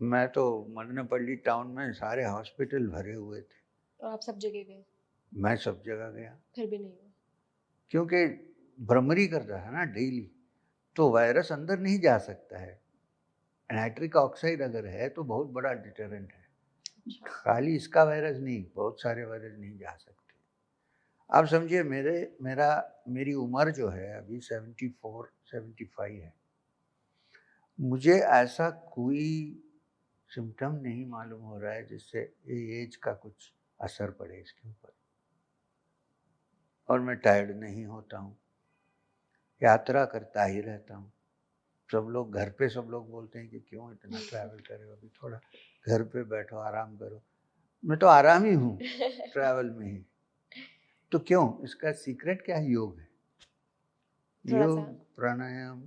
मैं तो मदनपल्ली टाउन में सारे हॉस्पिटल भरे हुए थे, और आप सब जगह गए, मैं सब जगह गया, फिर भी नहीं हुआ? क्योंकि भ्रमरी कर रहा है ना डेली, तो वायरस अंदर नहीं जा सकता है। नाइट्रिक ऑक्साइड अगर है तो बहुत बड़ा डिटरेंट है। अच्छा। खाली इसका वायरस नहीं, बहुत सारे वायरस नहीं जा सकते। आप समझिए मेरी उम्र जो है अभी 74 75 है, मुझे ऐसा कोई सिम्टम नहीं मालूम हो रहा है जिससे ये एज का कुछ असर पड़े इसके ऊपर। और मैं टायर्ड नहीं होता हूँ, यात्रा करता ही रहता हूँ। सब लोग बोलते हैं कि क्यों इतना ट्रैवल कर रहे हो, अभी थोड़ा घर पे बैठो, आराम करो। मैं तो आराम ही हूँ ट्रैवल में ही। तो क्यों, इसका सीक्रेट क्या है? योग है। थोड़ा सा योग, प्राणायाम,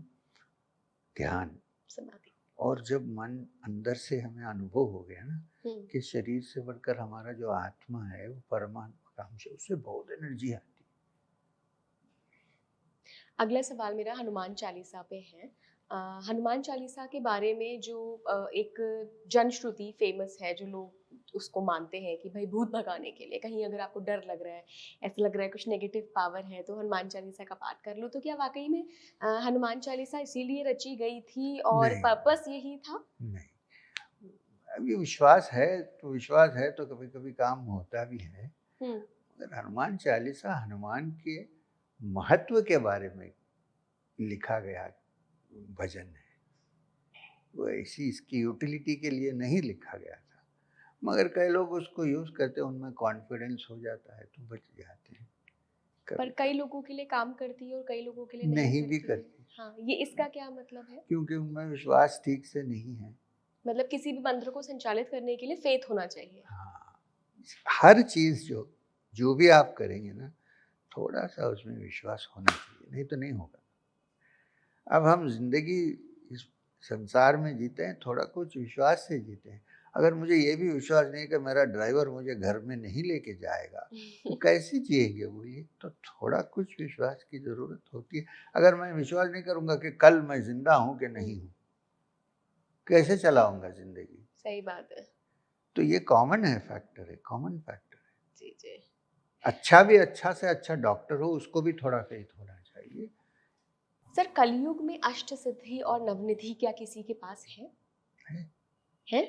ध्यान। समाधि। और जब मन अंदर से हमें अनुभव हो गया ना कि शरीर से बढ़कर हमारा जो आत्मा है वो परमात्मा का अंश है, उससे बहुत एनर्जी आती है। अगला सवाल मेरा हनुमान चालीसा पे है। हनुमान चालीसा के बारे में जो एक जनश्रुति फेमस है, जो लोग उसको मानते हैं कि भाई भूत भगाने के लिए, कहीं अगर आपको डर लग रहा है, ऐसा लग रहा है कुछ नेगेटिव पावर है, तो हनुमान चालीसा का पाठ कर लो। तो क्या वाकई में हनुमान चालीसा इसीलिए रची गई थी और नहीं, पर्पस यही था? नहीं, अभी विश्वास है तो कभी कभी काम होता भी है। हम्म। मगर हनुमान चालीसा हनुमान के महत्व के बारे में लिखा गया भजन है, वो ऐसी इसकी यूटिलिटी के लिए नहीं लिखा गया था। मगर कई लोग उसको यूज करते हैं, उनमें कॉन्फिडेंस हो जाता है तो बच जाते हैं। पर कभी कई लोगों के लिए काम करती है और कई लोगों के लिए नहीं नहीं भी करती है। करती, हाँ, ये इसका क्या मतलब है? क्योंकि उनमें विश्वास ठीक से नहीं है। मतलब किसी भी मंत्र को संचालित करने के लिए फेथ होना चाहिए। हाँ, हर चीज जो जो भी आप करेंगे ना, थोड़ा सा उसमें विश्वास होना चाहिए, नहीं तो नहीं होगा। अब हम जिंदगी इस संसार में जीते हैं, थोड़ा कुछ विश्वास से जीते हैं। अगर मुझे ये भी विश्वास नहीं कि मेरा ड्राइवर मुझे घर में नहीं लेके जाएगा, तो कैसे जिएंगे बोलिए? तो थोड़ा कुछ विश्वास की जरूरत होती है। अगर मैं विश्वास नहीं करूंगा कि कल मैं जिंदा हूं कि नहीं हूं, कैसे चलाऊंगा जिंदगी? सही बात है। तो ये कॉमन है, फैक्टर है, कॉमन फैक्टर है। जी जी। अच्छा भी अच्छा से अच्छा डॉक्टर हो, उसको भी थोड़ा फेथ होना चाहिए। सर, कलयुग में अष्ट सिद्धि और नवनिधि क्या किसी के पास है? है? है?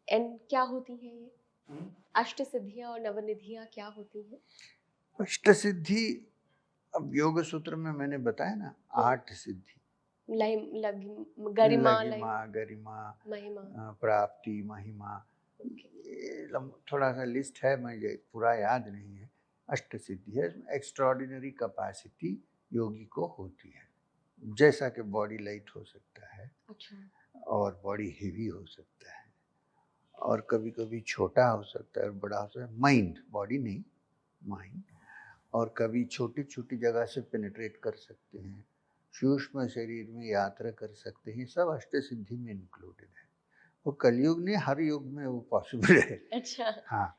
एंड क्या होती है ये अष्ट सिद्धियां और नवनिधियां, क्या होती हैं? अष्ट सिद्धि, अब योग सूत्र में मैंने बताया ना, 8 सिद्धि। गरिमा, लघिमा, गरिमा, महिमा। प्राप्ति, महिमा, ओके। ये थोड़ा सा लिस्ट है, मुझे पूरा याद नहीं है। अष्ट सिद्धि है, एक्स्ट्रॉर्डिनरी कैपेसिटी योगी को होती है। जैसा कि बॉडी लाइट हो सकता है अच्छा। और बॉडी हेवी हो सकता है, और कभी कभी छोटा हो सकता है और बड़ा हो सकता है। माइंड, बॉडी नहीं, माइंड। और कभी छोटी छोटी जगह से पेनिट्रेट कर सकते हैं, सूक्ष्म शरीर में यात्रा कर सकते हैं, सब अष्ट सिद्धि में इंक्लूडेड है। वो कलयुग नहीं, हर युग में वो पॉसिबल है। अच्छा। हाँ,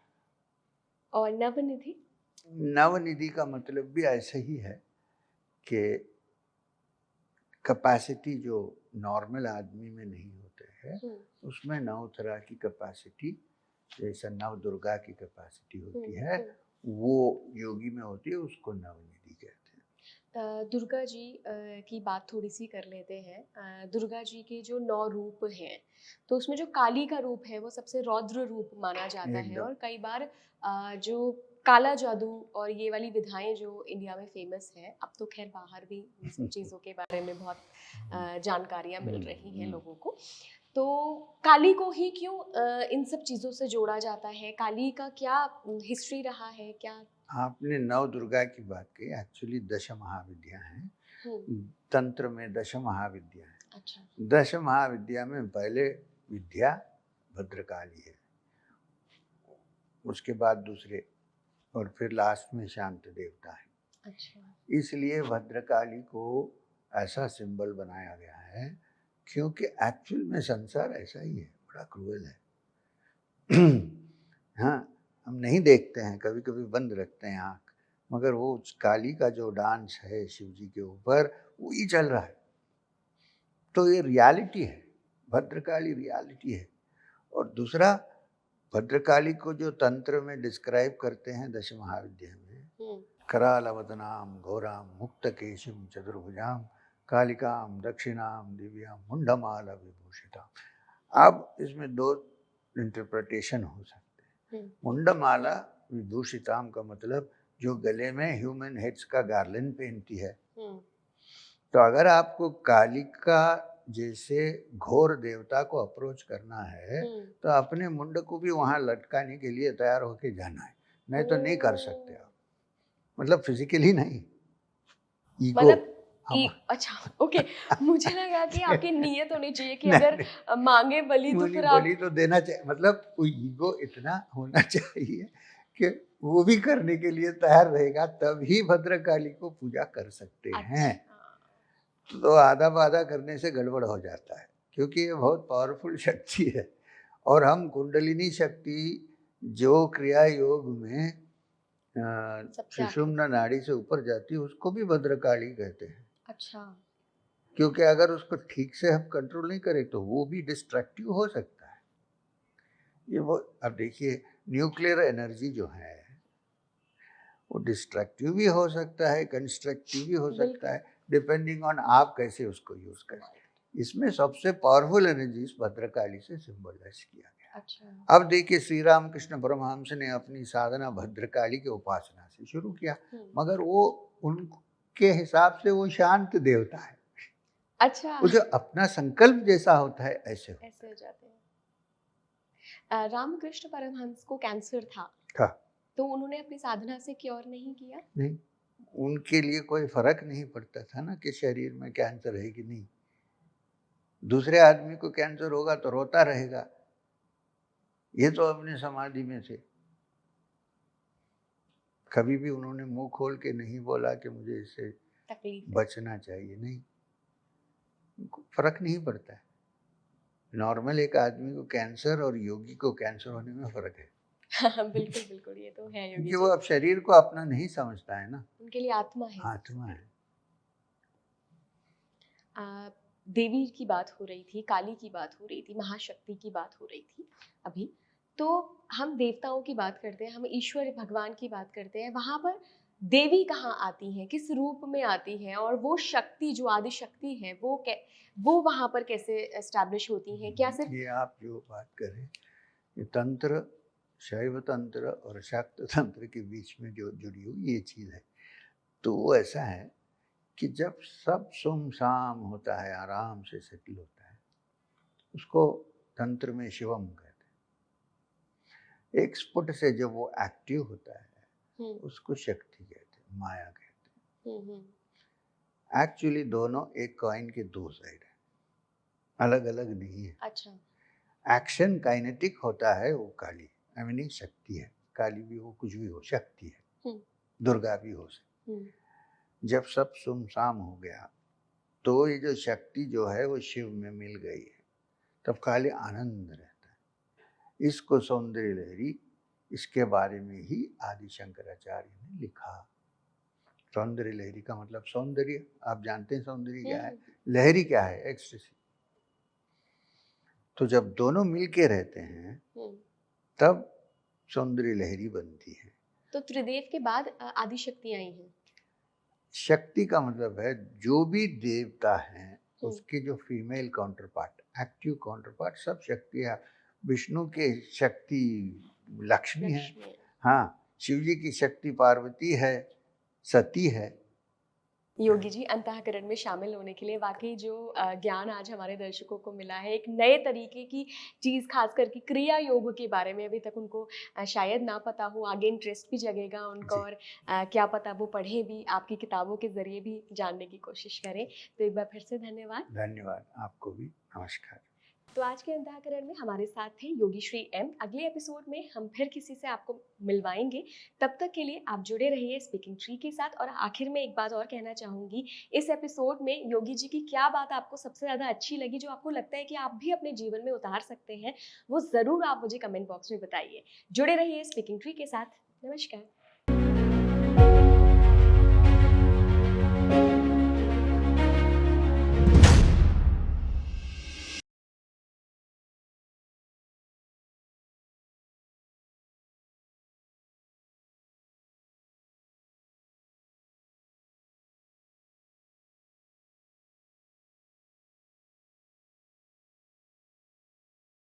और नवनिधि? नवनिधि का मतलब भी ऐसे ही है कि कैपेसिटी जो नॉर्मल आदमी में नहीं होते हैं, उसमें 9 तरह की कैपेसिटी, जैसा नव दुर्गा की कैपेसिटी होती है, वो योगी में होती है, उसको नवनिधि कहते हैं। दुर्गा जी की बात थोड़ी सी कर लेते हैं। दुर्गा जी के जो 9 रूप हैं, तो उसमें जो काली का रूप है वो सबसे रौद्र रूप माना जाता है, एकदम। और कई बार जो काला जादू और ये वाली विधाएं जो इंडिया में फेमस है, अब तो खैर बाहर भी इन सब चीज़ों के बारे में बहुत जानकारियाँ मिल रही हैं लोगों को। तो काली को ही क्यों इन सब चीज़ों से जोड़ा जाता है? काली का क्या हिस्ट्री रहा है क्या? आपने नव दुर्गा की बात की, एक्चुअली दश महाविद्या हैं। तंत्र में दश महाविद्या है। अच्छा। दश महाविद्या में पहले विद्या भद्रकाली है, उसके बाद दूसरे, और फिर लास्ट में शांत देवता है। अच्छा। इसलिए भद्रकाली को ऐसा सिंबल बनाया गया है क्योंकि एक्चुअल में संसार ऐसा ही है, बड़ा क्रूएल है। हाँ, हम नहीं देखते हैं, कभी कभी बंद रखते हैं आँख, मगर वो काली का जो डांस है शिव जी के ऊपर, वही चल रहा है। तो ये रियलिटी है, भद्रकाली रियलिटी है। और दूसरा, भद्रकाली को जो तंत्र में डिस्क्राइब करते हैं दश महाविद्या में, करालवदनाम घोराम मुक्तकेशिम चतुर्भुजाम कालिकाम दक्षिणाम दिव्याम मुंडमाला विभूषिताम। अब इसमें दो इंटरप्रिटेशन हो सकते हैं। मुंडमाला विभूषिताम का मतलब जो गले में ह्यूमन हेड्स का गार्लैंड पहनती है। तो अगर आपको कालिका जैसे घोर देवता को अप्रोच करना है तो अपने मुंड को भी वहां लटकाने के लिए तैयार होके जाना है, नहीं तो नहीं कर सकते आप। मतलब फिजिकली नहीं, ईगो। मतलब अच्छा, ओके। मुझे लगा कि आपकी नीयत होनी चाहिए कि अगर मांगे बलि तो फिर आप बलि तो देना चाहिए, मतलब वो ईगो इतना होना चाहिए कि वो भी करने के लिए तैयार रहेगा, तभी भद्रकाली को पूजा कर सकते हैं। तो आधा बाधा करने से गड़बड़ हो जाता है, क्योंकि ये बहुत पावरफुल शक्ति है। और हम कुंडलिनी शक्ति जो क्रिया योग में सुषुम्ना नाड़ी से ऊपर जाती है, उसको भी भद्रकाली कहते हैं। अच्छा। क्योंकि अगर उसको ठीक से हम कंट्रोल नहीं करें तो वो भी डिस्ट्रक्टिव हो सकता है। ये वो, अब देखिए न्यूक्लियर एनर्जी जो है वो डिस्ट्रक्टिव भी हो सकता है, कंस्ट्रक्टिव भी हो सकता है, डिपेंडिंग ऑन आप कैसे उसको यूज करें। इसमें सबसे पावरफुल एनर्जी भद्रकाली से सिंबलाइज किया गया। अच्छा। अब देखिए श्री राम कृष्ण परमहंस ने अपनी साधना भद्रकाली की उपासना से शुरू किया, मगर वो उनके हिसाब से वो शांत देवता है। अच्छा। उसे अपना संकल्प जैसा होता है ऐसे हो जाते हैं। रामकृष्ण परमहंस को कैंसर था, तो उन्होंने अपनी साधना से क्योर नहीं किया? नहीं, उनके लिए कोई फर्क नहीं पड़ता था ना कि शरीर में कैंसर है कि नहीं। दूसरे आदमी को कैंसर होगा तो रोता रहेगा, ये तो अपनी समाधि में थे। कभी भी उन्होंने मुंह खोल के नहीं बोला कि मुझे इससे बचना चाहिए, नहीं, फर्क नहीं पड़ता है। नॉर्मल एक आदमी को कैंसर और योगी को कैंसर होने में फर्क है। बिल्कुल बिल्कुल, ये तो है योगी क्योंकि वो अब शरीर को अपना नहीं समझता है ना, उनके लिए आत्मा है। आत्मा है। देवी की बात हो रही थी, काली की बात हो रही थी, महाशक्ति की बात हो रही थी अभी। तो हम देवताओं की बात करते हैं, हम ईश्वर भगवान की बात करते हैं, वहां पर देवी कहाँ आती है, किस रूप में आती है, और वो शक्ति जो आदि शक्ति है वो वहां पर कैसे एस्टैब्लिश होती है? क्या सिर्फ ये आप जो बात करें, ये तंत्र, शैव तंत्र और शाक्त तंत्र के बीच में जो जुड़ी हुई ये चीज़ है, तो वो ऐसा है कि जब सब सुमसाम होता है, आराम से सेटल होता है, उसको तंत्र में शिवम कहते हैं। एक स्फुट से जब वो एक्टिव होता है उसको शक्ति कहते हैं, माया कहते हैं। एक्चुअली दोनों एक कॉइन के दो साइड है, अलग अलग नहीं है। अच्छा। एक्शन काइनेटिक होता है वो काली, आई मीन शक्ति है। काली भी हो, कुछ भी हो, शक्ति है। दुर्गा भी हो सकती। जब सब सुमसाम हो गया तो ये जो शक्ति जो है वो शिव में मिल गई है, तब काली आनंद रहता है। इसको सौंदर्य लहरी, इसके बारे में ही आदि शंकराचार्य ने लिखा। सौंदर्य लहरी का मतलब सौंदर्य, आप जानते हैं सौंदर्य क्या है, लहरी क्या है, एक्सटेसी। तो जब दोनों मिलके रहते हैं तब सौंदर्य लहरी बनती है। तो त्रिदेव के बाद आदि शक्ति आई हैं। शक्ति का मतलब है जो भी देवता है उसके जो female counter part, active counter part, सब शक्ति है। विष्णु के शक्ति लक्ष्मी है, हाँ, शिव जी की शक्ति पार्वती है, सती है। योगी जी, अंतःकरण में शामिल होने के लिए वाकई जो ज्ञान आज हमारे दर्शकों को मिला है, एक नए तरीके की चीज़, खास करके क्रिया योग के बारे में अभी तक उनको शायद ना पता हो, आगे इंटरेस्ट भी जगेगा उनका, और क्या पता वो पढ़े भी, आपकी किताबों के जरिए भी जानने की कोशिश करें। तो एक बार फिर से धन्यवाद। धन्यवाद आपको भी, नमस्कार। तो आज के अंतःकरण में हमारे साथ थे योगी श्री एम। अगले एपिसोड में हम फिर किसी से आपको मिलवाएंगे। तब तक के लिए आप जुड़े रहिए स्पीकिंग ट्री के साथ। और आखिर में एक बात और कहना चाहूंगी, इस एपिसोड में योगी जी की क्या बात आपको सबसे ज़्यादा अच्छी लगी, जो आपको लगता है कि आप भी अपने जीवन में उतार सकते हैं, वो ज़रूर आप मुझे कमेंट बॉक्स में बताइए। जुड़े रहिए स्पीकिंग ट्री के साथ। नमस्कार।